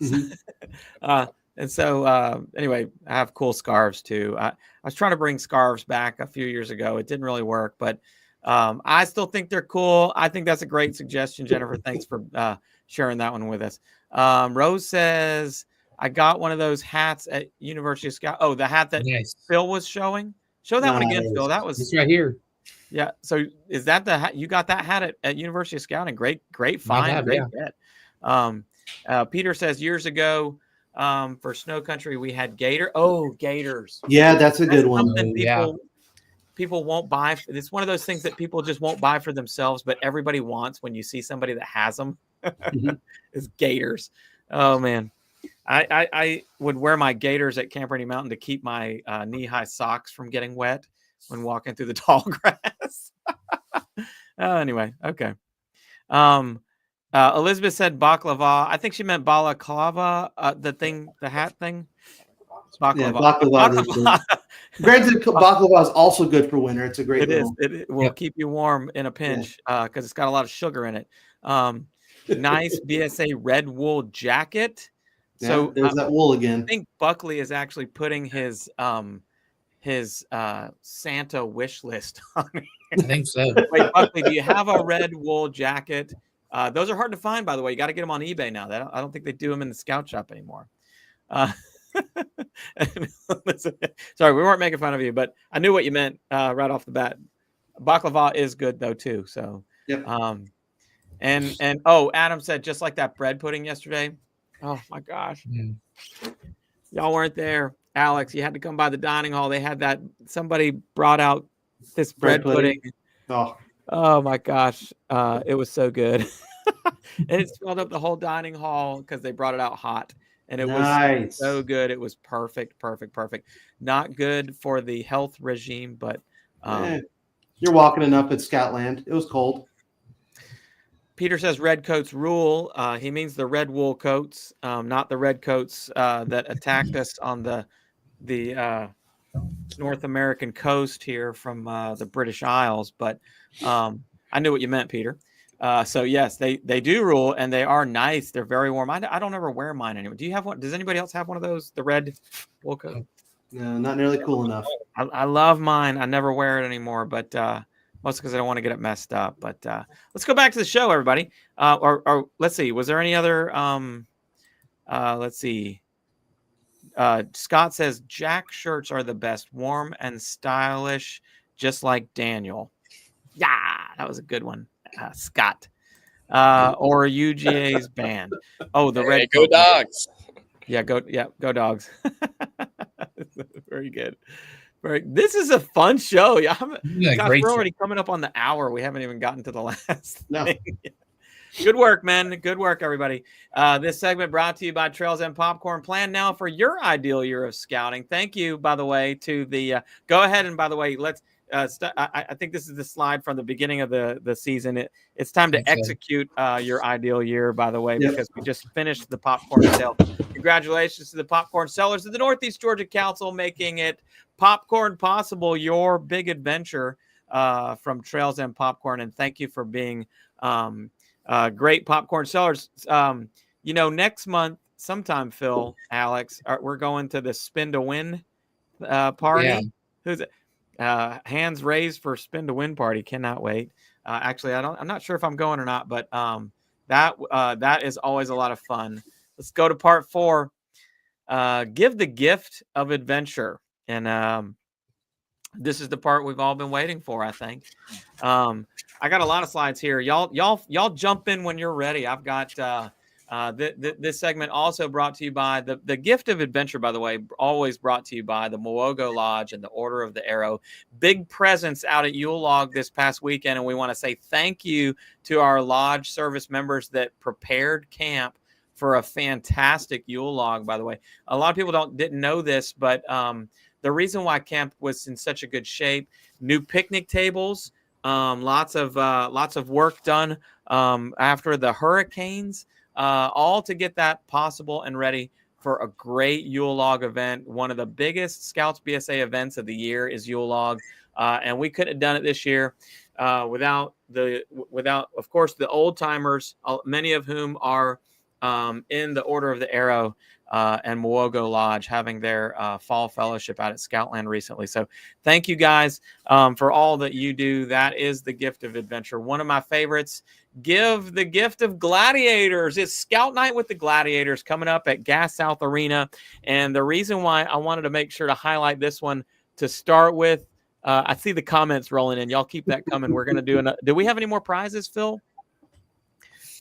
Mm-hmm. And so anyway, I have cool scarves too. I was trying to bring scarves back a few years ago. It didn't really work, but I still think they're cool. I think that's a great suggestion, Jennifer. Thanks for sharing that one with us. Rose says, I got one of those hats at University of Scout. Oh, the hat that Nice. Phil was showing. Show that one again, Phil. That was It's right here. Yeah. So is that the hat you got that hat at University of Scouting? Great find. Have, great yeah. get. Peter says years ago for Snow Country we had gator. Oh, gators. Yeah, that's a good one. Something Yeah. people won't buy. It's one of those things that people just won't buy for themselves, but everybody wants when you see somebody that has them. Is gators. Oh man. I would wear my gaiters at Camp Rainey Mountain to keep my knee-high socks from getting wet when walking through the tall grass. Anyway, okay. Elizabeth said baklava. I think she meant balaclava, the hat thing. Baklava. Yeah, baklava. Granted, baklava is also good for winter. It's a great. It will keep you warm in a pinch because it's got a lot of sugar in it. Nice BSA red wool jacket. Yeah, so there's that wool again. I think Buckley is actually putting his Santa wish list on me. I think so. Wait, Buckley, do you have a red wool jacket? Those are hard to find, by the way. You got to get them on eBay now. I don't think they do them in the scout shop anymore. Sorry, we weren't making fun of you, but I knew what you meant right off the bat. Baklava is good though too. So, yep. And Adam said just like that bread pudding yesterday. Oh my gosh, y'all weren't there, Alex. You had to come by the dining hall. They had that. Somebody brought out this bread pudding. Oh my gosh, it was so good, and it swelled up the whole dining hall because they brought it out hot. And it was so good. It was perfect. Not good for the health regime, but you're walking enough at Scoutland. It was cold. Peter says red coats rule. He means the red wool coats, not the red coats that attacked us on the North American coast here from the British Isles. But I knew what you meant, Peter. So yes, they do rule, and they are nice. They're very warm. I don't ever wear mine anymore. Do you have one? Does anybody else have one of those? The red wool coat? No, not nearly cool enough. I love mine. I never wear it anymore, but mostly because I don't want to get it messed up. But let's go back to the show, everybody. Or let's see. Was there any other? Let's see. Scott says Jack shirts are the best, warm and stylish, just like Daniel. Yeah, that was a good one. Scott or UGA's band. Oh, the red go dogs. Go dogs. Very good. This is a fun show. Gosh, we're already coming up on the hour. We haven't even gotten to the last thing. Good work, man. Good work, everybody. This segment brought to you by Trails and Popcorn. Plan now for your ideal year of scouting. Thank you, by the way, to the go ahead and by the way, let's I think this is the slide from the beginning of the season. It's time to execute your ideal year, by the way, because we just finished the popcorn sale. Congratulations to the popcorn sellers of the Northeast Georgia Council, making it Popcorn Possible, your big adventure from Trails and Popcorn. And thank you for being great popcorn sellers. Next month, sometime, Phil, Alex, we're going to the Spin to Win party. Yeah. Who's it? Hands raised for Spin to Win party. Cannot wait. Actually, I'm not sure if I'm going or not, but that is always a lot of fun. Let's go to part 4. Give the gift of adventure, and this is the part we've all been waiting for. I think. I got a lot of slides here. Y'all jump in when you're ready. I've got this segment also brought to you by the gift of adventure, by the way, always brought to you by the Mwogo Lodge and the Order of the Arrow. Big presence out at Yule Log this past weekend, and we want to say thank you to our lodge service members that prepared camp for a fantastic Yule Log, by the way. A lot of people didn't know this, but the reason why camp was in such a good shape, new picnic tables, lots of work done after the hurricanes, all to get that possible and ready for a great Yule Log event. One of the biggest Scouts BSA events of the year is Yule Log, and we couldn't have done it this year without of course the old timers, many of whom are in the Order of the Arrow and Mwogo Lodge having their fall fellowship out at Scoutland recently. So thank you guys for all that you do. That is the gift of adventure. One of my favorites, give the gift of gladiators. It's Scout Night with the Gladiators coming up at Gas South Arena. And the reason why I wanted to make sure to highlight this one to start with, I see the comments rolling in. Y'all keep that coming. We're going to do do we have any more prizes, Phil?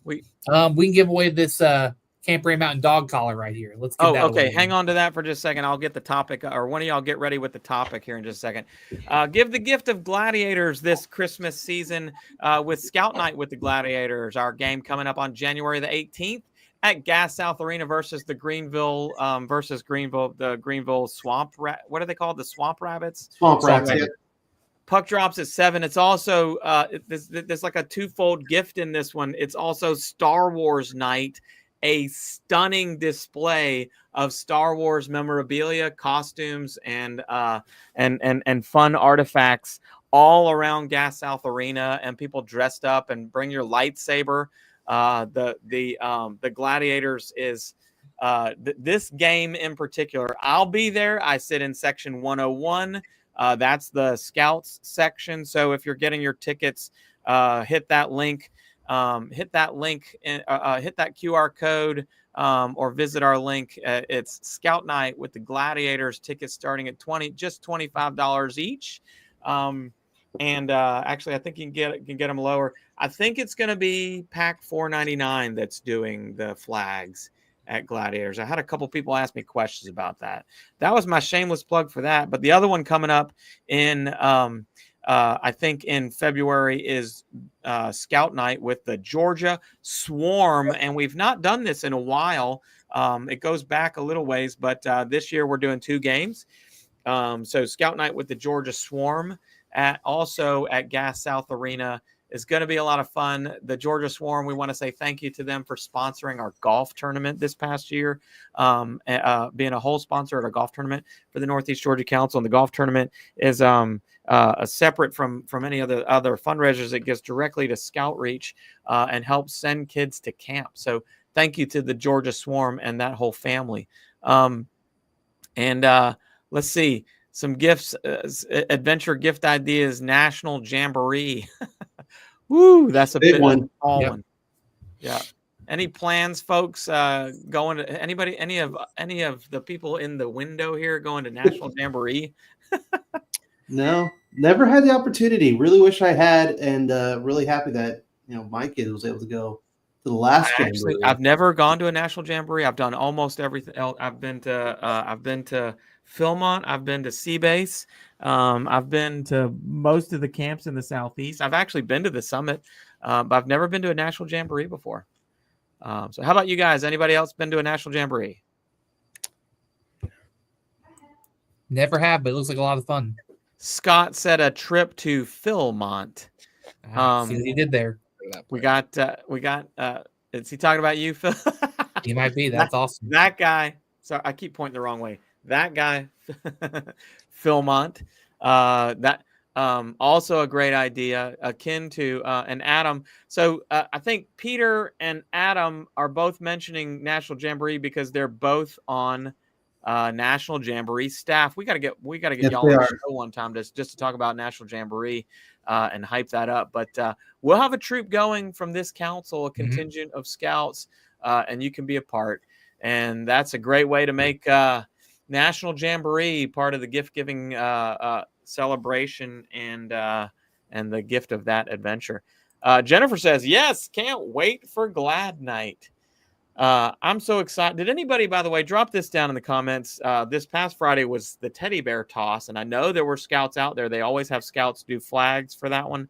We can give away this Camp Rainey Mountain dog collar right here. Let's get that okay. away. Hang on to that for just a second. I'll get the topic, or one of y'all get ready with the topic here in just a second. Give the gift of gladiators this Christmas season with Scout Night with the Gladiators. Our game coming up on January the 18th at Gas South Arena versus the Greenville the Greenville Swamp. What are they called? The Swamp Rabbits. Swamp Rats. Yeah. Puck drops at 7. It's also there's like a twofold gift in this one. It's also Star Wars night, a stunning display of Star Wars memorabilia, costumes, and fun artifacts all around Gas South Arena, and people dressed up and bring your lightsaber. The Gladiators is this game in particular. I'll be there. I sit in section 101. That's the Scouts section. So if you're getting your tickets, hit that link. Hit that QR code, or visit our link. It's Scout Night with the Gladiators. Tickets starting at $25 each. Actually, I think you can get them lower. I think it's going to be Pack 499 that's doing the flags at Gladiators. I had a couple people ask me questions about that. That was my shameless plug for that. But the other one coming up in I think in February is Scout Night with the Georgia Swarm, and we've not done this in a while. It goes back a little ways, but this year we're doing 2 games. So Scout Night with the Georgia Swarm also at Gas South Arena is going to be a lot of fun. The Georgia Swarm, we want to say thank you to them for sponsoring our golf tournament this past year, being a whole sponsor at a golf tournament for the Northeast Georgia Council. And the golf tournament is separate from any other fundraisers. It gives directly to Scout Reach and helps send kids to camp. So thank you to the Georgia Swarm and that whole family. Let's see. Some gifts, adventure gift ideas, National Jamboree. Woo, that's a big one. One. Yeah. Any plans, folks? Going to any of the people in the window here going to National Jamboree? No, never had the opportunity. Really wish I had, and really happy that my kid was able to go to the last Jamboree. I've never gone to a National Jamboree. I've done almost everything else. I've been to Philmont. I've been to Seabase. I've been to most of the camps in the Southeast. I've actually been to the Summit, but I've never been to a National Jamboree before. So how about you guys? Anybody else been to a National Jamboree? Never have, but it looks like a lot of fun. Scott said a trip to Philmont. See what he did there. We got. Is he talking about you, Phil? He might be. That's awesome. That guy. Sorry, I keep pointing the wrong way. That guy, Philmont. That also a great idea, akin to and Adam. So I think Peter and Adam are both mentioning National Jamboree because they're both on National Jamboree staff. We gotta get Yes, y'all on the show one time just to talk about National Jamboree and hype that up. But we'll have a troop going from this council, a contingent of scouts, and you can be a part. And that's a great way to make National Jamboree part of the gift giving celebration and the gift of that adventure. Jennifer says, yes, can't wait for Glad Night. I'm so excited. Did anybody, by the way, drop this down in the comments? This past Friday was the teddy bear toss, and I know there were scouts out there. They always have scouts do flags for that one.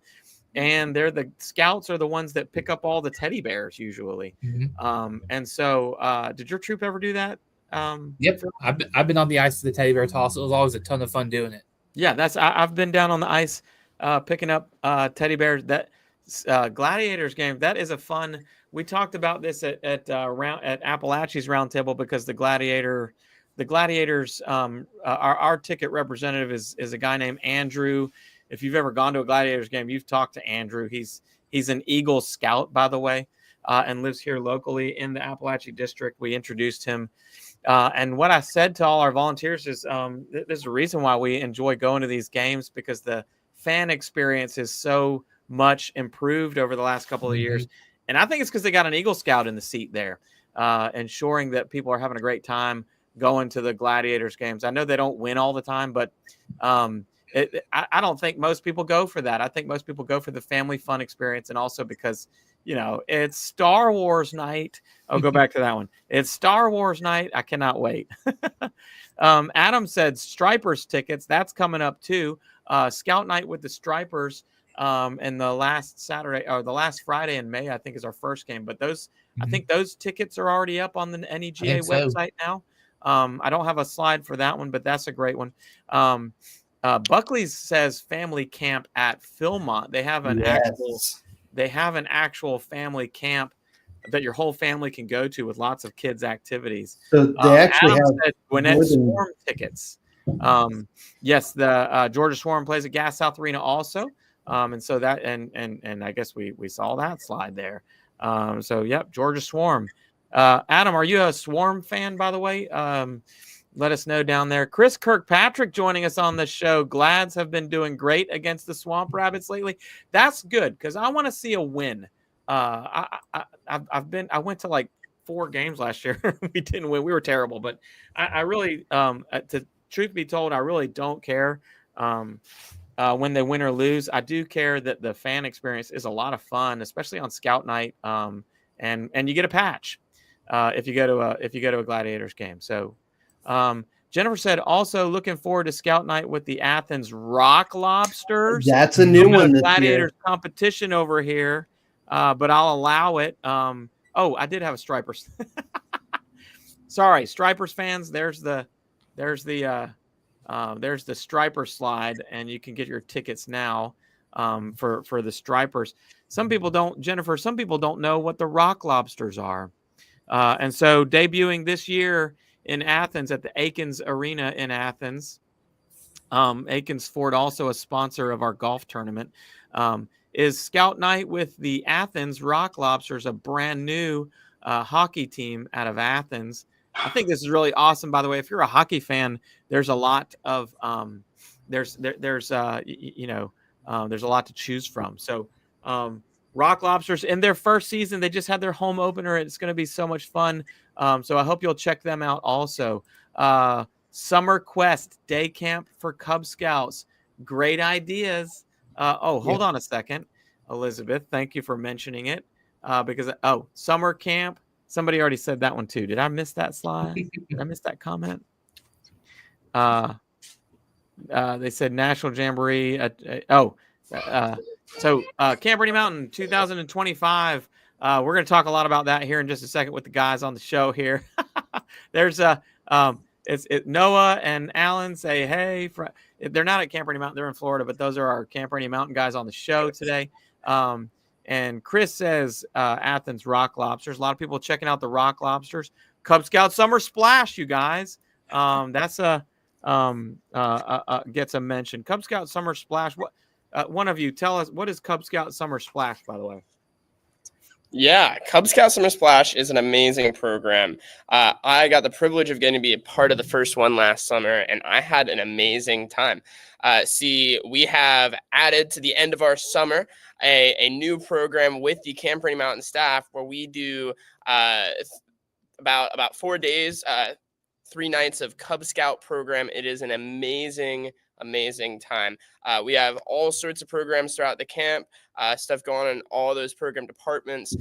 And the scouts are the ones that pick up all the teddy bears usually. And so did your troop ever do that? Yep. I've been on the ice of the teddy bear toss. It was always a ton of fun doing it. Yeah, I've been down on the ice picking up teddy bears. That Gladiators game, that is a fun. We talked about this at Appalachia's Roundtable because the Gladiators, our ticket representative is a guy named Andrew. If you've ever gone to a Gladiators game, you've talked to Andrew. He's an Eagle Scout, by the way. and lives here locally in the Appalachian District. We introduced him. And what I said to all our volunteers is there's a reason why we enjoy going to these games, because the fan experience is so much improved over the last couple of years. And I think it's because they got an Eagle Scout in the seat there, ensuring that people are having a great time going to the Gladiators games. I know they don't win all the time, but I don't think most people go for that. I think most people go for the family fun experience, and also because, it's Star Wars night. I'll go back to that one. It's Star Wars night. I cannot wait. Adam said Stripers tickets. That's coming up too. Scout night with the Stripers. And the last Saturday or the last Friday in May, I think, is our first game. But I think those tickets are already up on the NEGA website now. I don't have a slide for that one, but that's a great one. Buckley's says family camp at Philmont. They have an actual family camp that your whole family can go to with lots of kids activities. So they actually Adam have said Gwinnett Swarm tickets. Yes, the Georgia Swarm plays at Gas South Arena also. And so that and I guess we saw that slide there. So yep, Georgia Swarm. Adam, are you a Swarm fan, by the way? Let us know down there. Chris Kirkpatrick joining us on the show. Glads have been doing great against the Swamp Rabbits lately. That's good, because I want to see a win. I went to like 4 games last year. We didn't win. We were terrible, but I really, to truth be told, I really don't care when they win or lose. I do care that the fan experience is a lot of fun, especially on Scout Night. And you get a patch if you go to a Gladiators game. So Jennifer said also looking forward to Scout Night with the Athens Rock Lobsters. That's a new one this Gladiators year. competition over here, but I'll allow it. I did have a Stripers. Sorry, Stripers fans. There's the Striper slide, and you can get your tickets now for the Stripers. Some people don't, Jennifer. Some people don't know what the Rock Lobsters are, and so debuting this year in Athens at the Aikens Arena in Athens. Aikens Ford, also a sponsor of our golf tournament, is Scout Night with the Athens Rock Lobsters, a brand new hockey team out of Athens. I think this is really awesome. By the way, if you're a hockey fan, there's a lot of there's a lot to choose from. So Rock Lobsters in their first season, they just had their home opener. It's going to be so much fun. So I hope you'll check them out also. Summer Quest Day Camp for Cub Scouts. Great ideas. Hold on a second, Elizabeth. Thank you for mentioning it. Because summer camp. Somebody already said that one too. Did I miss that slide? Did I miss that comment? They said National Jamboree. So Camp Rainey Mountain 2025. We're going to talk a lot about that here in just a second with the guys on the show here. There's Noah and Alan say, hey, they're not at Camp Rainey Mountain. They're in Florida, but those are our Camp Rainey Mountain guys on the show today. And Chris says Athens Rock Lobsters. A lot of people checking out the Rock Lobsters. Cub Scout Summer Splash, you guys. That's gets a mention. Cub Scout Summer Splash. What? One of you tell us, what is Cub Scout Summer Splash, by the way? Yeah, Cub Scout Summer Splash is an amazing program. I got the privilege of getting to be a part of the first one last summer, and I had an amazing time. We have added to the end of our summer a new program with the Camp Rainey Mountain staff where we do about 4 days, 3 nights of Cub Scout program. It is an amazing time. We have all sorts of programs throughout the camp, stuff going on in all those program departments,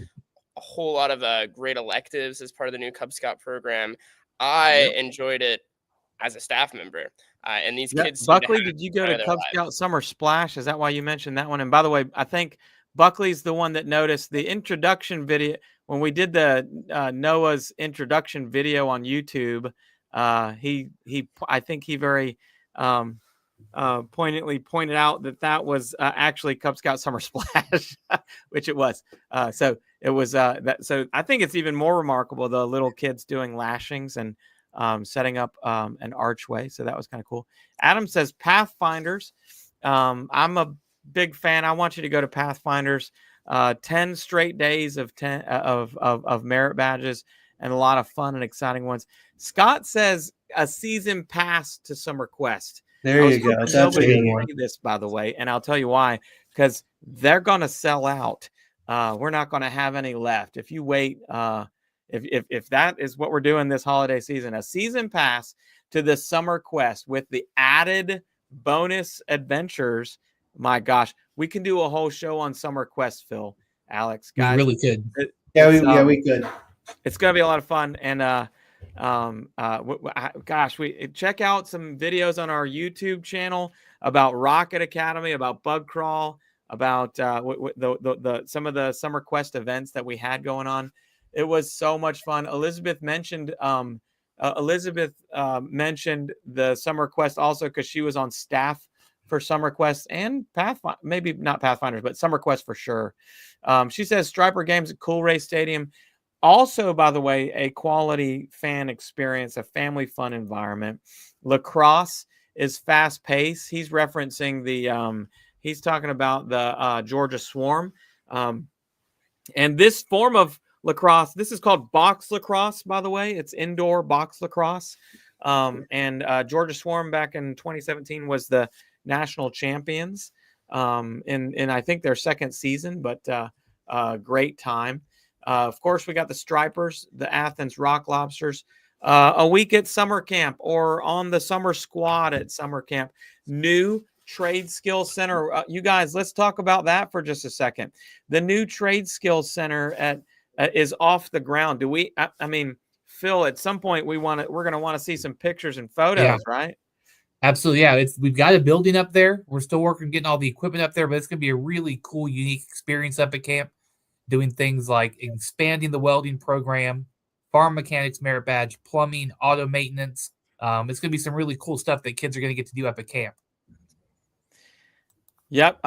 a whole lot of great electives as part of the new Cub Scout program. I enjoyed it as a staff member. And these kids. Buckley, did you go to Cub Scout Summer Splash? Is that why you mentioned that one? And by the way, I think Buckley's the one that noticed the introduction video when we did the Noah's introduction video on YouTube. I think he very poignantly pointed out that was actually Cub Scout Summer Splash, which it was. So it was that. So I think it's even more remarkable, the little kids doing lashings and setting up an archway. So that was kind of cool. Adam says Pathfinders. I'm a big fan. I want you to go to Pathfinders. 10 straight days of 10 of merit badges and a lot of fun and exciting ones. Scott says a season pass to Summer Quest. There you go. That's a good one. This, by the way, and I'll tell you why, because they're going to sell out. We're not going to have any left. If you wait, if that is what we're doing this holiday season, a season pass to the Summer Quest with the added bonus adventures. My gosh, we can do a whole show on Summer Quest, Phil, Alex, guys. We really could. We could. It's going to be a lot of fun. And we check out some videos on our YouTube channel about Rocket Academy, about Bug Crawl, about some of the Summer Quest events that we had going on. It was so much fun. Elizabeth mentioned the Summer Quest also because she was on staff for Summer Quest and Pathfinder, maybe not Pathfinders, but Summer Quest for sure. She says Striper Games at Cool Ray Stadium. Also, by the way, a quality fan experience, a family fun environment. Lacrosse is fast paced. He's referencing he's talking about the Georgia Swarm. And this form of lacrosse, this is called box lacrosse, by the way. It's indoor box lacrosse. And Georgia Swarm back in 2017 was the national champions in I think their second season, but great time. Of course, we got the Stripers, the Athens Rock Lobsters, a week at summer camp or on the summer squad at summer camp. New Trade Skills Center. You guys, let's talk about that for just a second. The new Trade Skills Center is off the ground. Do we? I mean, Phil, at some point we're going to want to see some pictures and photos, right? Absolutely, yeah. We've got a building up there. We're still working on getting all the equipment up there, but it's going to be a really cool, unique experience up at camp. Doing things like expanding the welding program, farm mechanics merit badge, plumbing, auto maintenance. It's going to be some really cool stuff that kids are going to get to do up at camp. Yep.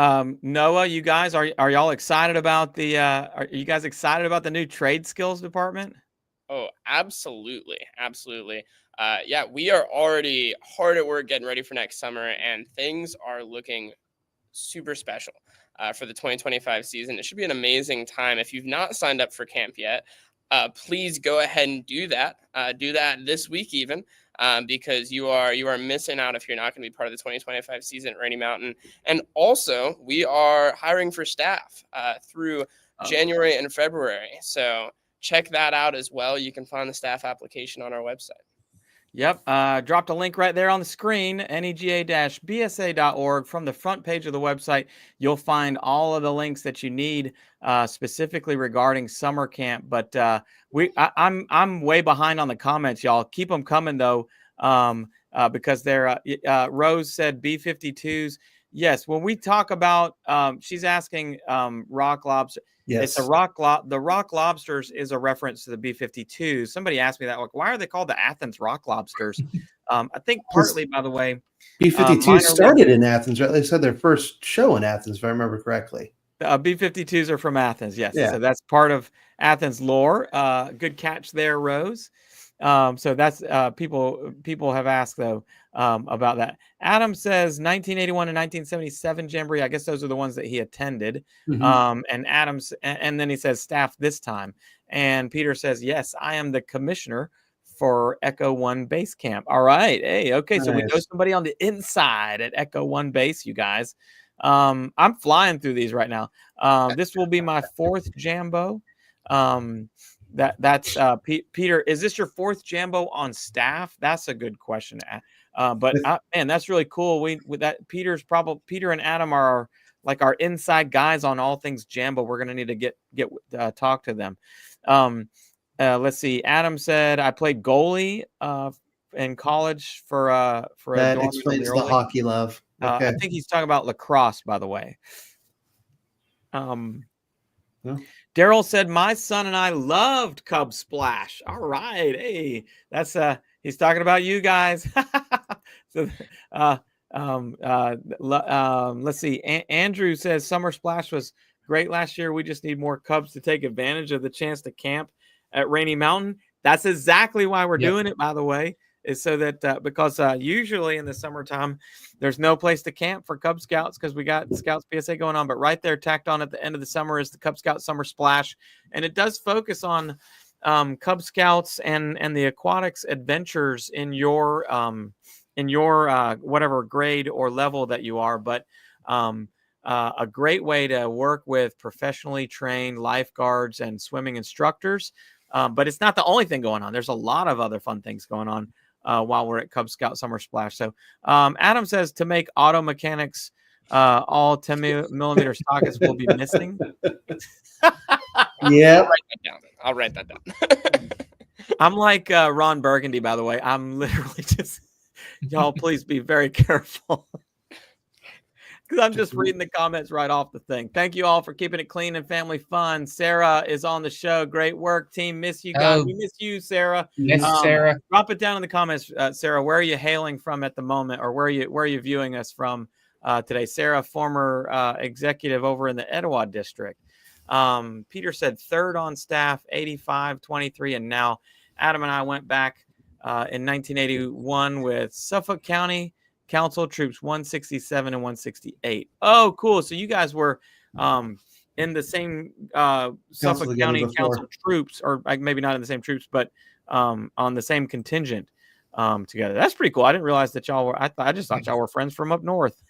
Noah, you guys, are y'all excited about are you guys excited about the new trade skills department? Oh, absolutely. Absolutely. Yeah, we are already hard at work getting ready for next summer, and things are looking super special for the 2025 season. It should be an amazing time. If you've not signed up for camp yet, please go ahead and do that. Do that this week even, because you are missing out if you're not going to be part of the 2025 season at Rainey Mountain. And also, we are hiring for staff through January and February. So check that out as well. You can find the staff application on our website. Yep. Dropped a link right there on the screen, nega-bsa.org. From the front page of the website, you'll find all of the links that you need specifically regarding summer camp. But I'm way behind on the comments, y'all. Keep them coming, though, because they're Rose said B-52s. Yes, when we talk about, she's asking rock lobster. Yes, it's the rock lobsters is a reference to the B-52s. Somebody asked me that, like, why are they called the Athens rock lobsters? I think partly, by the way, B-52 started in Athens, right? They said their first show in Athens, if I remember correctly. B-52s are from Athens, yes. Yeah. So that's part of Athens lore. Good catch there, Rose. So that's people have asked though about that. Adam says 1981 and 1977 Jamboree. I guess those are the ones that he attended. Mm-hmm. And Adams, and then he says staff this time. And Peter says, yes, I am the commissioner for Echo One Base Camp. All right. Hey, okay. So we know somebody on the inside at Echo One Base, you guys. I'm flying through these right now. This will be my fourth Jambo. That's Peter. Is this your fourth Jambo on staff? That's a good question. But man, that's really cool. With that, Peter and Adam are our inside guys on all things Jambo. We're gonna need to get talk to them. Let's see. Adam said I played goalie in college for that a explains the hockey love. Okay. I think he's talking about lacrosse, by the way. Daryl said, my son and I loved Cub Splash. All right. Hey, that's he's talking about you guys. So let's see. Andrew says Summer Splash was great last year. We just need more Cubs to take advantage of the chance to camp at Rainey Mountain. That's exactly why we're doing it, by the way. is so that because usually in the summertime, there's no place to camp for Cub Scouts because we got Scouts PSA going on. But right there, tacked on at the end of the summer, is the Cub Scout Summer Splash, and it does focus on Cub Scouts and the aquatics adventures in your whatever grade or level that you are. But a great way to work with professionally trained lifeguards and swimming instructors. But it's not the only thing going on. There's a lot of other fun things going on while we're at Cub Scout Summer Splash. So Adam says to make auto mechanics, all 10 millimeter sockets will be missing. Yeah. I'll write that down. I'm like Ron Burgundy, by the way. I'm literally just, y'all, please be very careful. Because I'm just reading the comments right off the thing. Thank you all for keeping it clean and family fun. Sarah is on the show. Great work, team. Miss you guys. We miss you, Sarah. Miss Sarah. Drop it down in the comments, Sarah. Where are you hailing from at the moment, or where are you viewing us from today? Sarah, former executive over in the Etowah district. Peter said third on staff, 85, 23, and now Adam and I went back in 1981 with Suffolk County Council Troops 167 and 168. Oh, cool. So you guys were in the same Suffolk County Council Troops, or maybe not in the same troops, but on the same contingent together. That's pretty cool. I didn't realize that y'all were, I just thought y'all were friends from up north.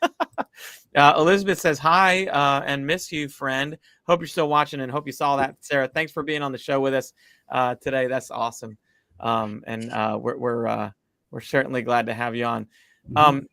Elizabeth says, hi and miss you, friend. Hope you're still watching and hope you saw that, Sarah. Thanks for being on the show with us today. That's awesome. We're certainly glad to have you on.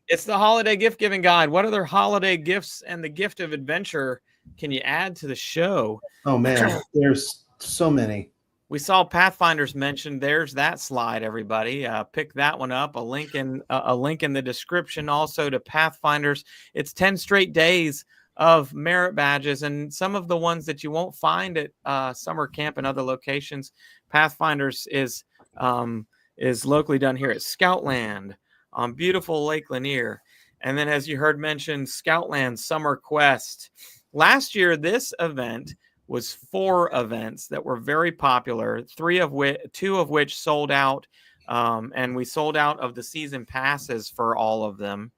It's the holiday gift giving guide. What other holiday gifts and the gift of adventure can you add to the show? Oh man, there's so many. We saw Pathfinders mentioned. There's that slide, everybody. Pick that one up. A link in the description also to Pathfinders. It's 10 straight days of merit badges, and some of the ones that you won't find at summer camp and other locations. Pathfinders is locally done here at Scoutland on beautiful Lake Lanier. And then, as you heard mentioned, Scoutland Summer Quest. Last year, this event was 4 events that were very popular, 2 of which sold out, and we sold out of the season passes for all of them.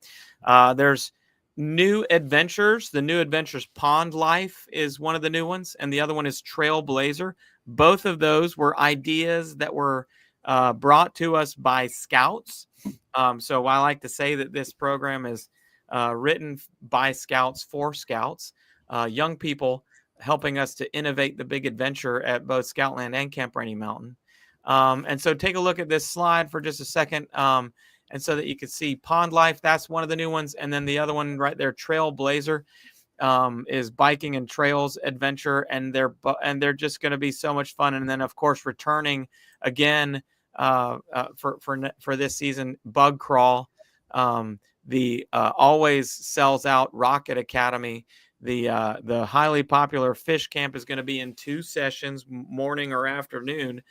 There's new adventures. The new adventures Pond Life is one of the new ones, and the other one is Trailblazer. Both of those were ideas that were brought to us by Scouts. So I like to say that this program is written by Scouts for Scouts, young people helping us to innovate the big adventure at both Scoutland and Camp Rainey Mountain. And so take a look at this slide for just a second. And so that you can see Pond Life, that's one of the new ones. And then the other one right there, Trailblazer, is biking and trails adventure. And they're just going to be so much fun. And then, of course, returning again for this season, Bug Crawl, the always sells out Rocket Academy. The highly popular fish camp is going to be in 2 sessions, morning or afternoon.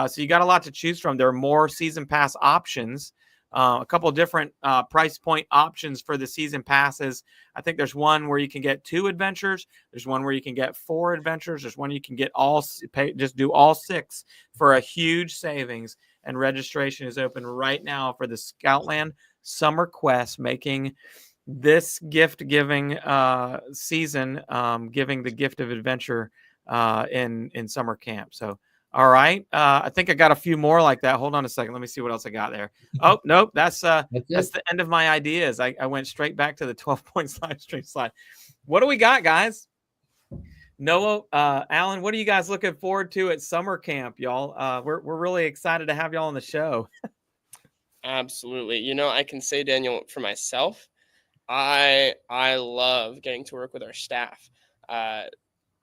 So you got a lot to choose from. There are more season pass options, a couple different price point options for the season passes. I think there's one where you can get 2 adventures. There's one where you can get 4 adventures. There's one you can get just do all 6 for a huge savings. And registration is open right now for the Scoutland Summer Quest, making this gift-giving season, giving the gift of adventure in summer camp. So, all right. I think I got a few more like that. Hold on a second. Let me see what else I got there. Oh, nope. That's the end of my ideas. I went straight back to the 12-point live stream slide. What do we got, guys? Noah, Alan, what are you guys looking forward to at summer camp, y'all? We're really excited to have y'all on the show. Absolutely. You know, I can say, Daniel, for myself, I love getting to work with our staff.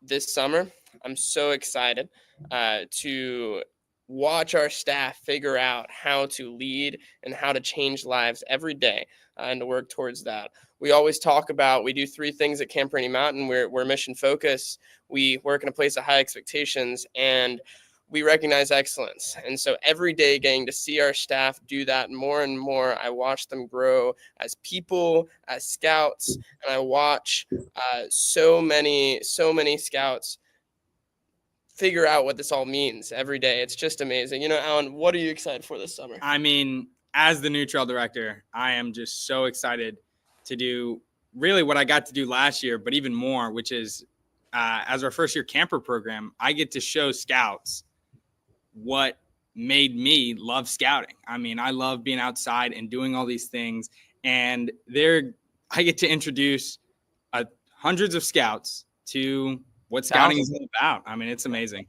This summer, I'm so excited to watch our staff figure out how to lead and how to change lives every day and to work towards that. We always talk about, we do 3 things at Camp Rainey Mountain. We're mission focused. We work in a place of high expectations, and we recognize excellence. And so every day getting to see our staff do that more and more, I watch them grow as people, as scouts, and I watch so many scouts figure out what this all means every day. It's just amazing. You know, Alan, what are you excited for this summer? I mean, as the new trail director, I am just so excited to do really what I got to do last year, but even more, which is as our first year camper program, I get to show scouts what made me love scouting. I mean, I love being outside and doing all these things. And I get to introduce hundreds of scouts to what scouting is all about. I mean, it's amazing.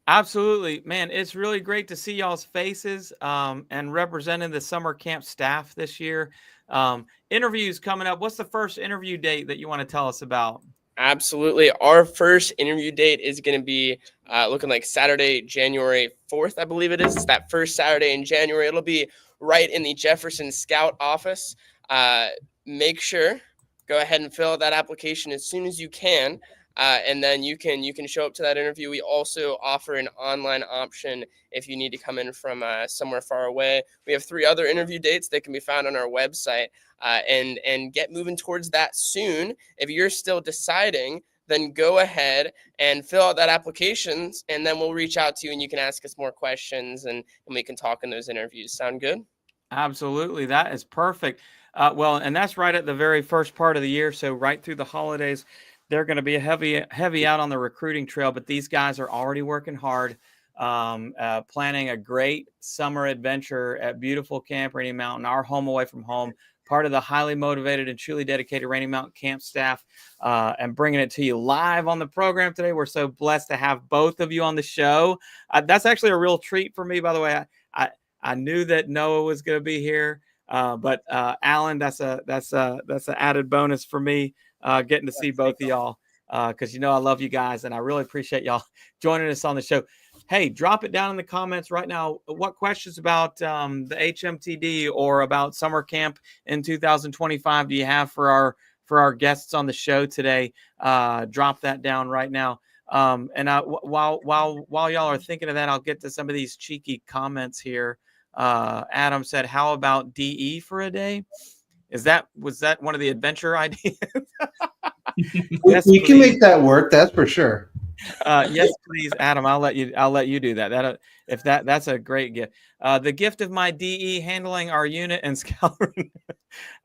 Absolutely, man. It's really great to see y'all's faces and representing the summer camp staff this year. Interviews coming up. What's the first interview date that you want to tell us about? Absolutely. Our first interview date is going to be looking like Saturday, January 4th, I believe it is. It's that first Saturday in January. It'll be right in the Jefferson Scout office. Make sure, go ahead and fill out that application as soon as you can. And then you can show up to that interview. We also offer an online option if you need to come in from somewhere far away. We have 3 other interview dates that can be found on our website. And get moving towards that soon. If you're still deciding, then go ahead and fill out that application, and then we'll reach out to you and you can ask us more questions and we can talk in those interviews. Sound good? Absolutely. That is perfect. Well, and that's right at the very first part of the year. So right through the holidays, they're going to be heavy out on the recruiting trail, but these guys are already working hard, planning a great summer adventure at beautiful Camp Rainey Mountain, our home away from home, part of the highly motivated and truly dedicated Rainey Mountain camp staff, and bringing it to you live on the program today. We're so blessed to have both of you on the show. That's actually a real treat for me, by the way. I knew that Noah was going to be here, but Alan, that's an added bonus for me, getting to see both of y'all, because I love you guys and I really appreciate y'all joining us on the show. Hey, drop it down in the comments right now. What questions about the HMTD or about summer camp in 2025 do you have for our guests on the show today? Drop that down right now. And while y'all are thinking of that, I'll get to some of these cheeky comments here. Adam said, "How about DE for a day?" Was that one of the adventure ideas? Yes, we can make that work. That's for sure. Yes, please, Adam. I'll let you do that. That's a great gift. The gift of my DE handling our unit and scouting.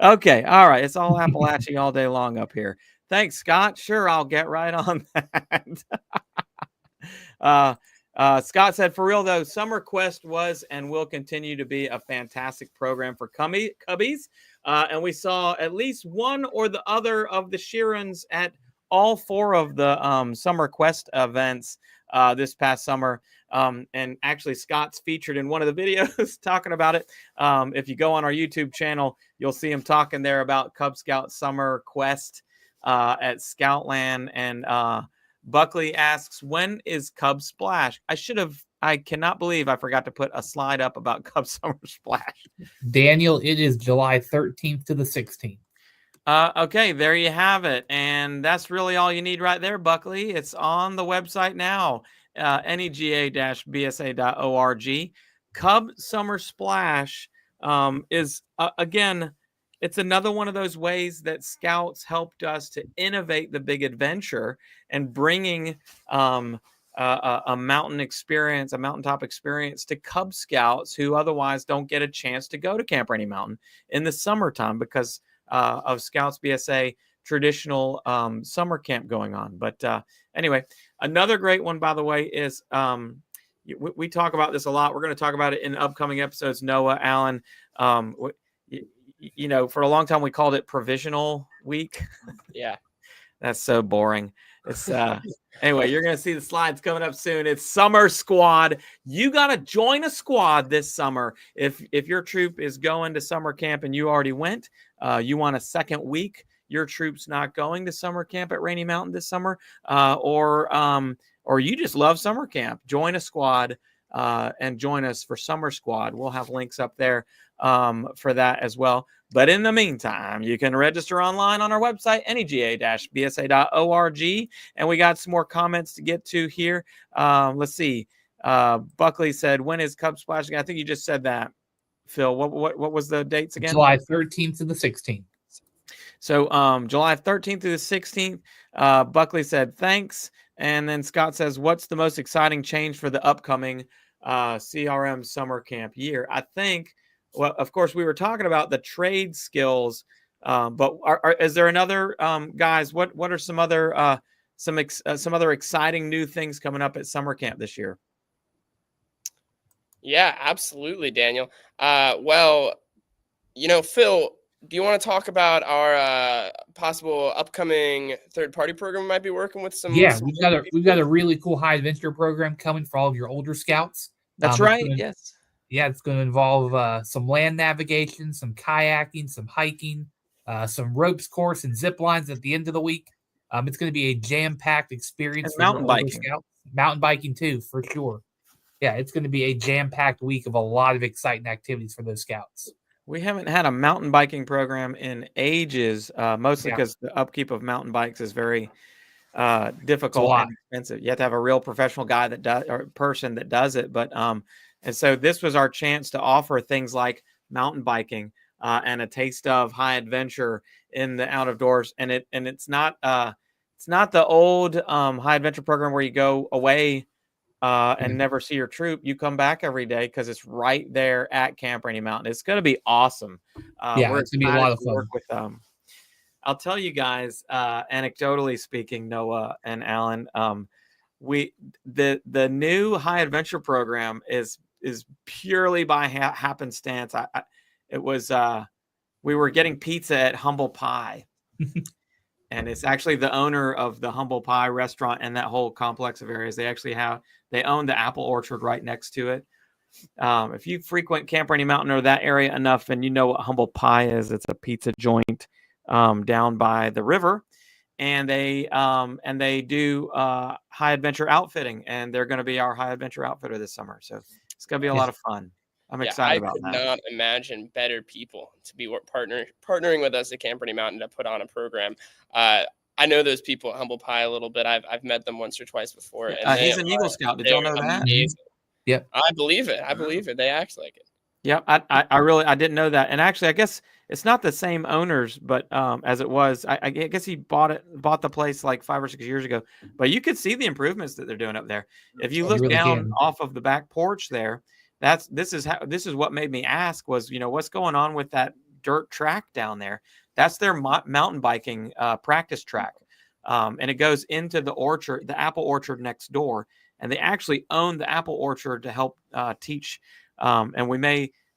Okay, all right. It's all Appalachia all day long up here. Thanks, Scott. Sure, I'll get right on that. Scott said, "For real though, Summer Quest was and will continue to be a fantastic program for Cubbies. And we saw at least one or the other of the Sheerans at all 4 of the Summer Quest events this past summer. And actually, Scott's featured in one of the videos talking about it. If you go on our YouTube channel, you'll see him talking there about Cub Scout Summer Quest at Scoutland. And Buckley asks, when is Cub Splash? I cannot believe I forgot to put a slide up about Cub Summer Splash. Daniel, it is July 13th to the 16th. Okay, there you have it. And that's really all you need right there, Buckley. It's on the website now, nega-bsa.org. Cub Summer Splash is, again, it's another one of those ways that Scouts helped us to innovate the big adventure and bringing a mountaintop experience to Cub Scouts who otherwise don't get a chance to go to Camp Rainey Mountain in the summertime because of Scouts BSA traditional summer camp going on. But anyway, another great one, by the way, is we talk about this a lot. We're going to talk about it in upcoming episodes. Noah, Alan, for a long time we called it Provisional Week. Yeah, that's so boring. It's anyway, you're going to see the slides coming up soon. It's Summer Squad. You got to join a squad this summer. If your troop is going to summer camp and you already went, you want a second week, your troop's not going to summer camp at Rainey Mountain this summer, or you just love summer camp, join a squad and join us for Summer Squad. We'll have links up there for that as well. But in the meantime, you can register online on our website, nega-bsa.org. And we got some more comments to get to here. Let's see. Buckley said, when is Cub Splash? I think you just said that, Phil. What was the dates again? July 13th to the 16th. So July 13th through the 16th, Buckley said, thanks. And then Scott says, what's the most exciting change for the upcoming CRM summer camp year. I think, well, of course, we were talking about the trade skills, but is there another, guys? What are some other some other exciting new things coming up at summer camp this year? Yeah, absolutely, Daniel. Well, Phil, do you want to talk about our possible upcoming third-party program we might be working with some? Yeah, some we've got a really cool high adventure program coming for all of your older scouts. That's It's right. gonna- Yes. Yeah, it's going to involve some land navigation, some kayaking, some hiking, some ropes course, and zip lines at the end of the week. It's going to be a jam-packed experience And for your mountain older biking. scouts. Mountain biking too, for sure. Yeah, it's going to be a jam-packed week of a lot of exciting activities for those scouts. We haven't had a mountain biking program in ages, mostly Yeah. because the upkeep of mountain bikes is very It's a difficult lot. and expensive. You have to have a real professional guy that does, or person that does it. But and so this was our chance to offer things like mountain biking and a taste of high adventure in the out of doors. And it's not the old high adventure program where you go away and never see your troop. You come back every day because it's right there at Camp Rainey Mountain. It's going to be awesome. Yeah, We're it's gonna be a excited lot of to fun. work with I'll tell you guys, anecdotally speaking, Noah and Alan, the new high adventure program is purely by happenstance. It was we were getting pizza at Humble Pie, and it's actually the owner of the Humble Pie restaurant and that whole complex of areas. They own the apple orchard right next to it. If you frequent Camp Rainey Mountain or that area enough, and you know what Humble Pie is, it's a pizza joint down by the river, and they do high adventure outfitting, and they're going to be our high adventure outfitter this summer. So it's going to be a lot of fun. I'm Yeah, excited I about could that. not imagine better people to be partnering with us at Camp Rainey Mountain to put on a program. I know those people at Humble Pie a little bit. I've met them once or twice before, and He's an Eagle Scout. Did y'all know that? amazing. Yep. I believe it. I believe it. They act like it. Yeah, I didn't know that. And actually, I guess it's not the same owners, but as it was, I guess he bought the place like 5 or 6 years ago. But you could see the improvements that they're doing up there. If you You look really down can. off of the back porch there, this is what made me ask was, what's going on with that dirt track down there? That's their mountain biking practice track, and it goes into the orchard, the apple orchard next door, and they actually own the apple orchard to help teach. And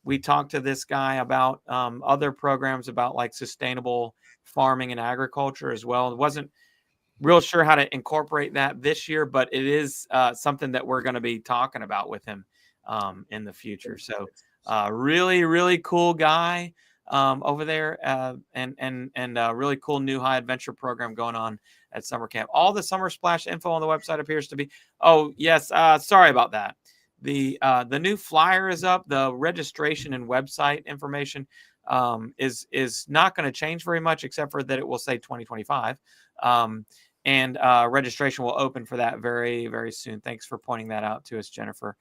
we talked to this guy about other programs about like sustainable farming and agriculture as well. It wasn't real sure how to incorporate that this year, but it is something that we're going to be talking about with him in the future. So really, really cool guy over there, and really cool new high adventure program going on at summer camp. All the Summer Splash info on the website appears to be. Oh yes, sorry about that. The new flyer is up. The registration and website information is not going to change very much, except for that it will say 2025. And registration will open for that very, very soon. Thanks for pointing that out to us, Jennifer.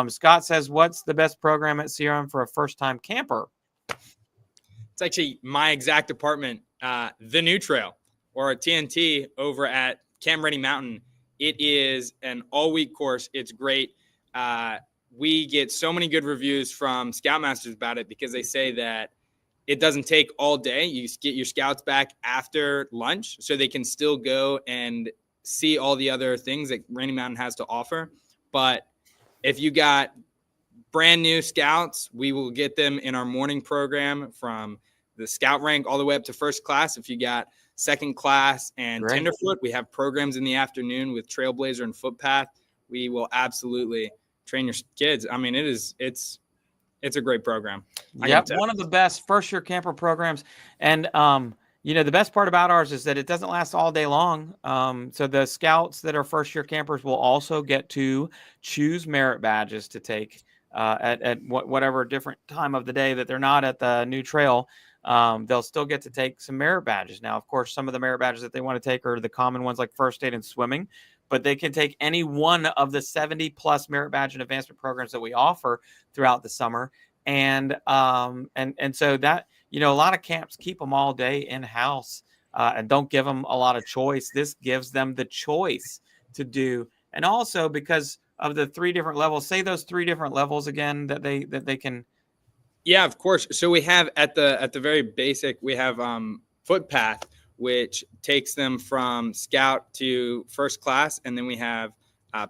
Scott says, what's the best program at CRM for a first-time camper? It's actually my exact department, the New Trail, or a TNT over at Camp Rainey Mountain. It is an all-week course. It's great. We get so many good reviews from Scoutmasters about it because they say that it doesn't take all day. You get your scouts back after lunch so they can still go and see all the other things that Rainey Mountain has to offer. But if you got brand new scouts, we will get them in our morning program from the scout rank all the way up to first class. If you got second class and Great. Tenderfoot, we have programs in the afternoon with Trailblazer and Footpath. We will absolutely train your kids. I mean, it's a great program. Yep, one of the best first-year camper programs. And, the best part about ours is that it doesn't last all day long. So the scouts that are first-year campers will also get to choose merit badges to take at whatever different time of the day that they're not at the new trail. They'll still get to take some merit badges. Now, of course, some of the merit badges that they want to take are the common ones like first aid and swimming, but they can take any one of the 70+ merit badge and advancement programs that we offer throughout the summer. And so that, a lot of camps keep them all day in-house and don't give them a lot of choice. This gives them the choice to do. And also because of the 3 different levels? Say those 3 different levels again that they can. Yeah, of course. So we have at the very basic, we have footpath, which takes them from scout to first class, and then we have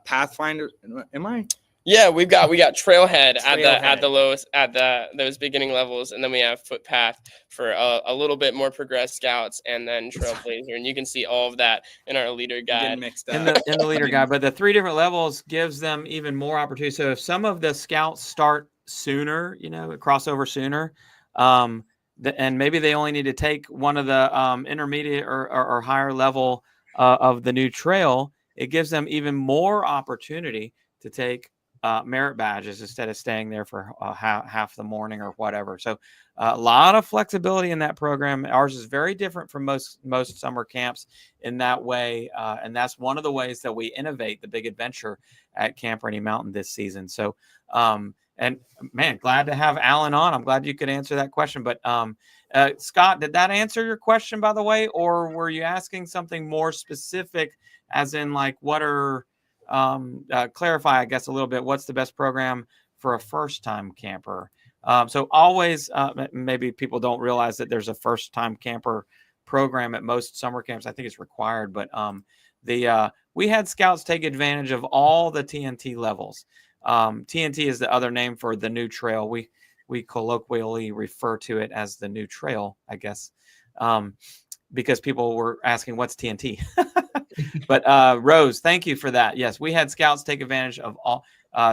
pathfinder. Am I? Yeah, we got trailhead at Trailhead. the lowest at those beginning levels, and then we have footpath for a little bit more progressed scouts, and then trailblazer, and you can see all of that in our leader guide. Getting mixed In up. the leader guide, but the 3 different levels gives them even more opportunity. So if some of the scouts start sooner, crossover sooner, and maybe they only need to take one of the intermediate or higher level of the new trail, it gives them even more opportunity to take merit badges instead of staying there for half the morning or whatever. So a lot of flexibility in that program. Ours is very different from most summer camps in that way. And that's one of the ways that we innovate the big adventure at Camp Rainey Mountain this season. So, and man, glad to have Alan on. I'm glad you could answer that question. But Scott, did that answer your question, by the way? Or were you asking something more specific, as in like what are clarify, I guess, a little bit, what's the best program for a first-time camper? So always, maybe people don't realize that there's a first-time camper program at most summer camps. I think it's required, but we had scouts take advantage of all the TNT levels. TNT is the other name for the new trail. We colloquially refer to it as the new trail, I guess, because people were asking what's TNT. But Rose, thank you for that. Yes, we had scouts take advantage of all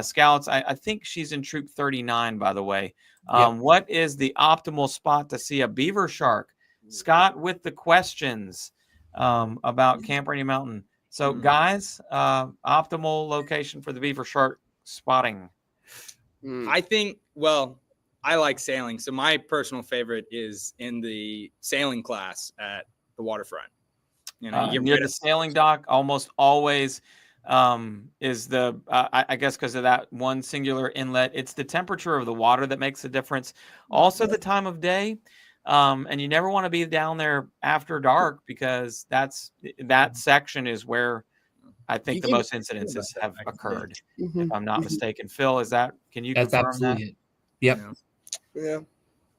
scouts. I think she's in troop 39, by the way. What is the optimal spot to see a beaver shark? Scott with the questions about Camp Rainey Mountain. So guys, optimal location for the beaver shark spotting. I think, well, I like sailing. So my personal favorite is in the sailing class at the waterfront. Near the sailing dock, almost always is the, I guess because of that one singular inlet. It's the temperature of the water that makes a difference. Also the time of day. And you never want to be down there after dark, because that section is where I think the most incidences have occurred, if I'm not mistaken. Phil, can you That's confirm absolutely that? Yep.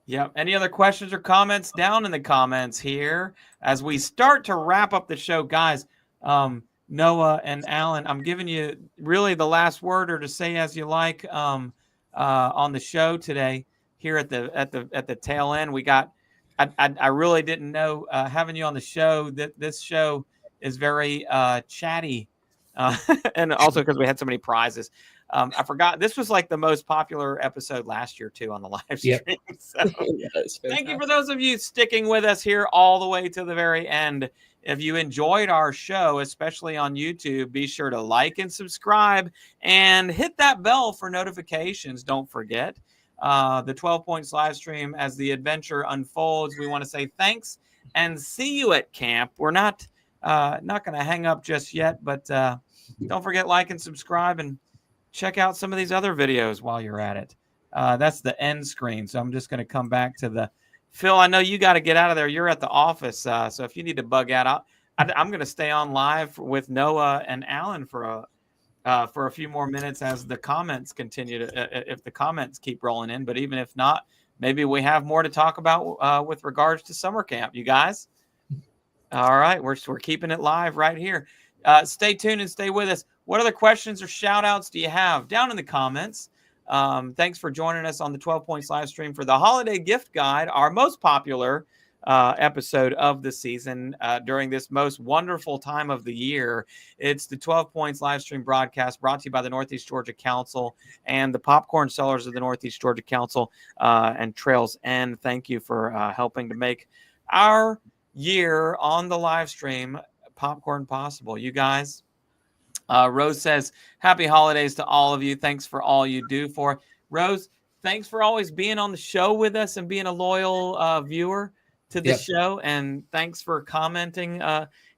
Yeah. Any other questions or comments down in the comments here as we start to wrap up the show, guys? Noah and Alan, I'm giving you really the last word, or to say as you like, on the show today here at the tail end. We got, I really didn't know having you on the show that this show is very chatty, and also because we had so many prizes. I forgot this was like the most popular episode last year too on the live stream. Yep. So thank you for those of you sticking with us here all the way to the very end. If you enjoyed our show, especially on YouTube, be sure to like and subscribe and hit that bell for notifications. Don't forget the 12 Points live stream as the adventure unfolds. We want to say thanks and see you at camp. We're not going to hang up just yet, but don't forget, like and subscribe, and check out some of these other videos while you're at it. That's the end screen. So I'm just going to come back to the Phil. I know you got to get out of there. You're at the office. So if you need to bug out, I'm going to stay on live with Noah and Alan for a few more minutes as the comments continue if the comments keep rolling in. But even if not, maybe we have more to talk about with regards to summer camp, you guys. All right. We're keeping it live right here. Stay tuned and stay with us. What other questions or shout outs do you have down in the comments? Thanks for joining us on the 12 Points live stream for the holiday gift guide, our most popular episode of the season during this most wonderful time of the year. It's the 12 Points live stream broadcast brought to you by the Northeast Georgia Council and the popcorn sellers of the Northeast Georgia Council and Trails End. Thank you for helping to make our year on the live stream popcorn possible. You guys. Rose says, happy holidays to all of you. Thanks for all you do for Rose. Thanks for always being on the show with us and being a loyal viewer to the show. And thanks for commenting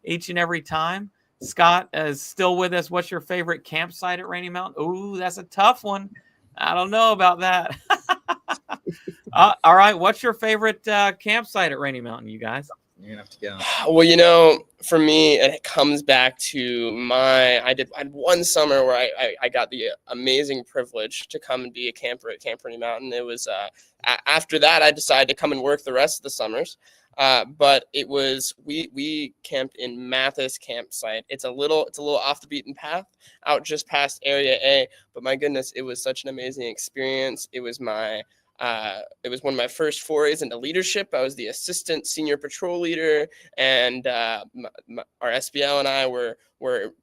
each and every time. Scott is still with us. What's your favorite campsite at Rainey Mountain? Ooh, that's a tough one. I don't know about that. All right. What's your favorite campsite at Rainey Mountain, you guys? You're gonna have to go. Well, for me, it comes back to I had one summer where I got the amazing privilege to come and be a camper at Camp Rainey Mountain. It was after that I decided to come and work the rest of the summers. But it was we camped in Mathis campsite. It's a little off the beaten path, out just past Area A. But my goodness, it was such an amazing experience. It was one of my first forays into leadership. I was the assistant senior patrol leader, and our SBL and I were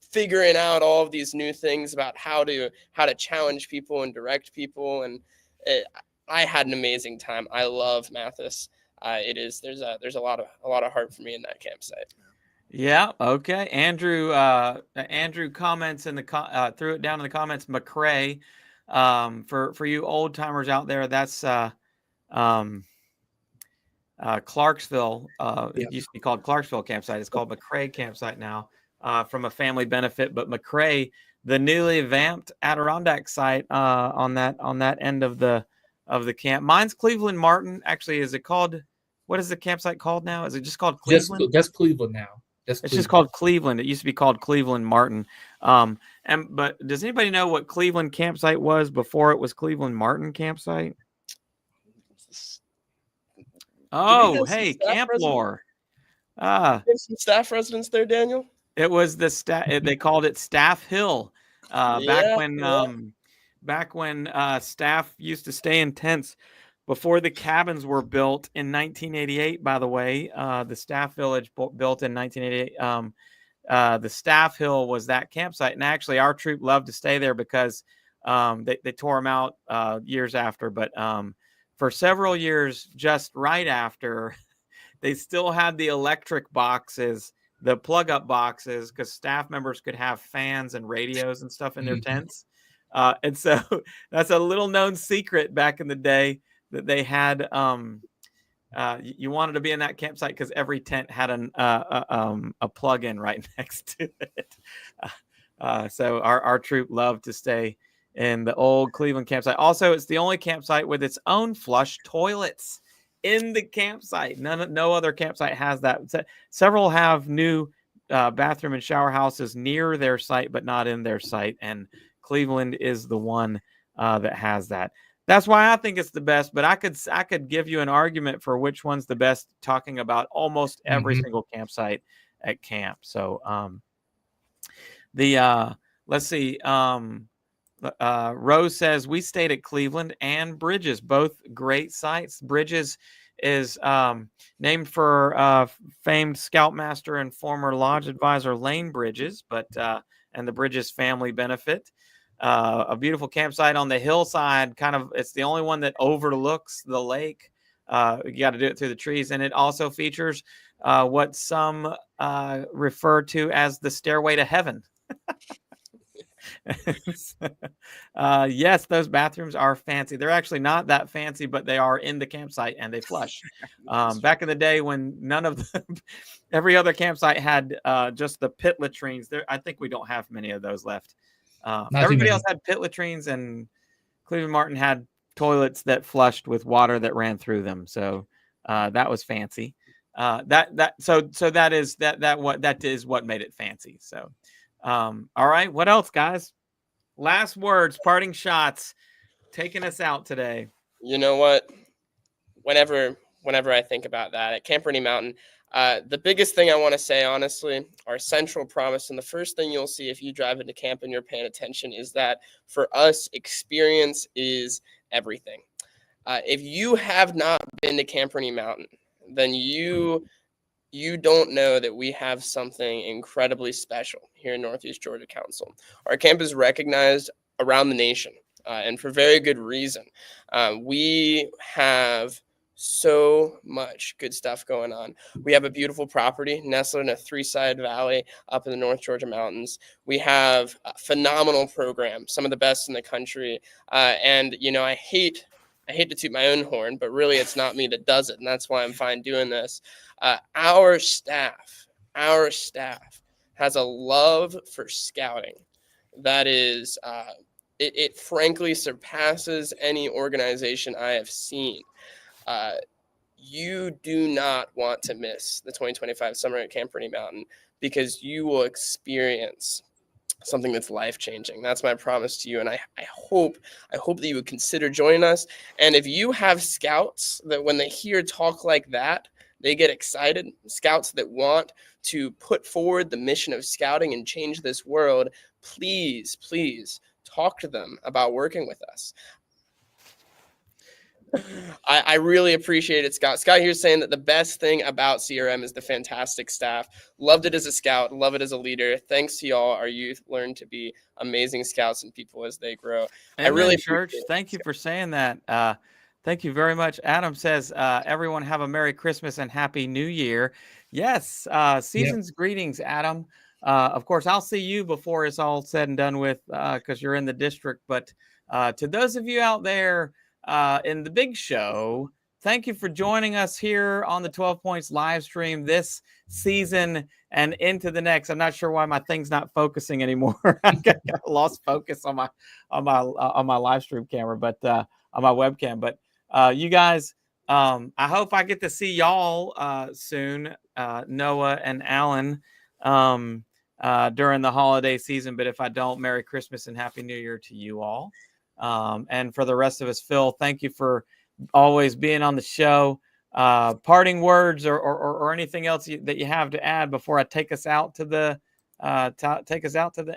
figuring out all of these new things about how to challenge people and direct people. And I had an amazing time. I love Mathis. There's a lot of heart for me in that campsite. Yeah. Okay. Andrew comments in the threw it down in the comments. McCrae, for you old timers out there, that's Clarksville. It used to be called Clarksville campsite. It's called McCrae campsite now, from a family benefit. But McCrae, the newly vamped Adirondack site, on that end of the camp. Mine's Cleveland Martin. Actually, is it called? What is the campsite called now? Is it just called Cleveland? Just Cleveland now. It's just called Cleveland. It used to be called Cleveland Martin. But does anybody know what Cleveland campsite was before it was Cleveland Martin campsite? Oh, hey, camp lore. Some staff residents there, Daniel. It was they called it Staff Hill. Back when staff used to stay in tents before the cabins were built in 1988. By the way, the staff village built in 1988. The Staff Hill was that campsite, and actually our troop loved to stay there because they tore them out years after. But for several years, just right after, they still had the electric boxes, the plug-up boxes, because staff members could have fans and radios and stuff in their tents. And so that's a little known secret back in the day, that they had. You wanted to be in that campsite because every tent had a plug-in right next to it. So our troop loved to stay in the old Cleveland campsite. Also, it's the only campsite with its own flush toilets in the campsite. No other campsite has that. Several have new bathroom and shower houses near their site, but not in their site. And Cleveland is the one that has that. That's why I think it's the best. But I could give you an argument for which one's the best, talking about almost every single campsite at camp. So let's see. Rose says we stayed at Cleveland and Bridges, both great sites. Bridges is named for famed Scoutmaster and former Lodge advisor Lane Bridges, and the Bridges family benefit. A beautiful campsite on the hillside. It's the only one that overlooks the lake. You got to do it through the trees, and it also features what some refer to as the stairway to heaven. Yes, those bathrooms are fancy. They're actually not that fancy, but they are in the campsite and they flush. Back in the day when none of every other campsite had just the pit latrines. I think we don't have many of those left. Everybody else had pit latrines, and Cleveland Martin had toilets that flushed with water that ran through them. So that was fancy. That is what made it fancy. So. All right. What else, guys? Last words, parting shots, taking us out today. You know what? Whenever I think about that at Camp Rainey Mountain, the biggest thing I want to say, honestly, our central promise, and the first thing you'll see if you drive into camp and you're paying attention, is that for us, experience is everything. If you have not been to Camp Rainey Mountain, then you don't know that we have something incredibly special here in Northeast Georgia Council. Our camp is recognized around the nation, and for very good reason. We have so much good stuff going on. We have a beautiful property nestled in a three-sided valley up in the North Georgia mountains. We have a phenomenal program, some of the best in the country. And I hate to toot my own horn, but really it's not me that does it, and that's why I'm fine doing this. Our staff has a love for scouting that is, it frankly surpasses any organization I have seen. you do not want to miss the 2025 summer at Camp Rainey Mountain, because you will experience something that's life-changing. That's my promise to you. And I hope that you would consider joining us. And if you have scouts that when they hear talk like that, they get excited, scouts that want to put forward the mission of scouting and change this world, please talk to them about working with us. I really appreciate it, Scott. Scott here saying that the best thing about CRM is the fantastic staff. Loved it as a scout, love it as a leader. Thanks to y'all, our youth learn to be amazing scouts and people as they grow. Amen, I really church. Thank you for saying that. Thank you very much. Adam says, everyone have a Merry Christmas and Happy New Year. Yes, season's greetings, Adam. Of course, I'll see you before it's all said and done with, because you're in the district. But to those of you out there in the big show, thank you for joining us here on the 12 Points live stream this season and into the next. I'm not sure why my thing's not focusing anymore. I got lost focus on my live stream camera, but on my webcam. But you guys, I hope I get to see y'all soon, Noah and Alan, during the holiday season. But if I don't, Merry Christmas and Happy New Year to you all. And for the rest of us, Phil, thank you for always being on the show. Parting words or anything else that you have to add before I take us out to the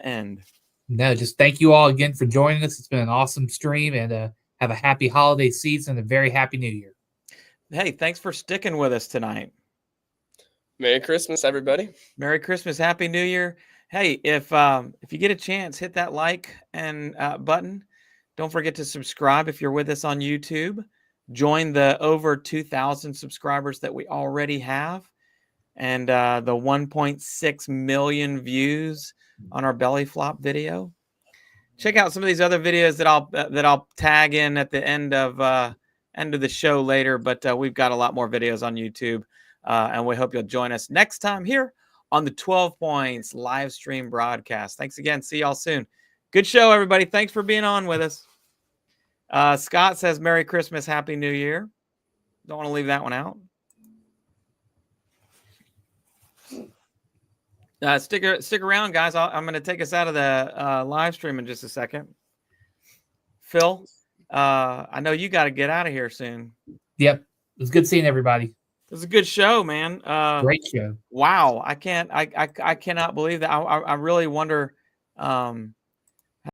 end. No, just thank you all again for joining us. It's been an awesome stream, and have a happy holiday season and a very happy New Year. Hey, thanks for sticking with us tonight. Merry Christmas, everybody. Merry Christmas, Happy New Year. Hey, if you get a chance, hit that like and button. Don't forget to subscribe if you're with us on YouTube. Join the over 2,000 subscribers that we already have, and the 1.6 million views on our belly flop video. Check out some of these other videos that I'll tag in at the end of the show later. But we've got a lot more videos on YouTube, and we hope you'll join us next time here on the 12 Points live stream broadcast. Thanks again. See y'all soon. Good show, everybody. Thanks for being on with us. Scott says, Merry Christmas, Happy New Year. Don't want to leave that one out. Stick around, guys. I'm going to take us out of the live stream in just a second. Phil, I know you got to get out of here soon. Yep. It was good seeing everybody. It was a good show, man. Great show. Wow. I cannot believe that. I really wonder,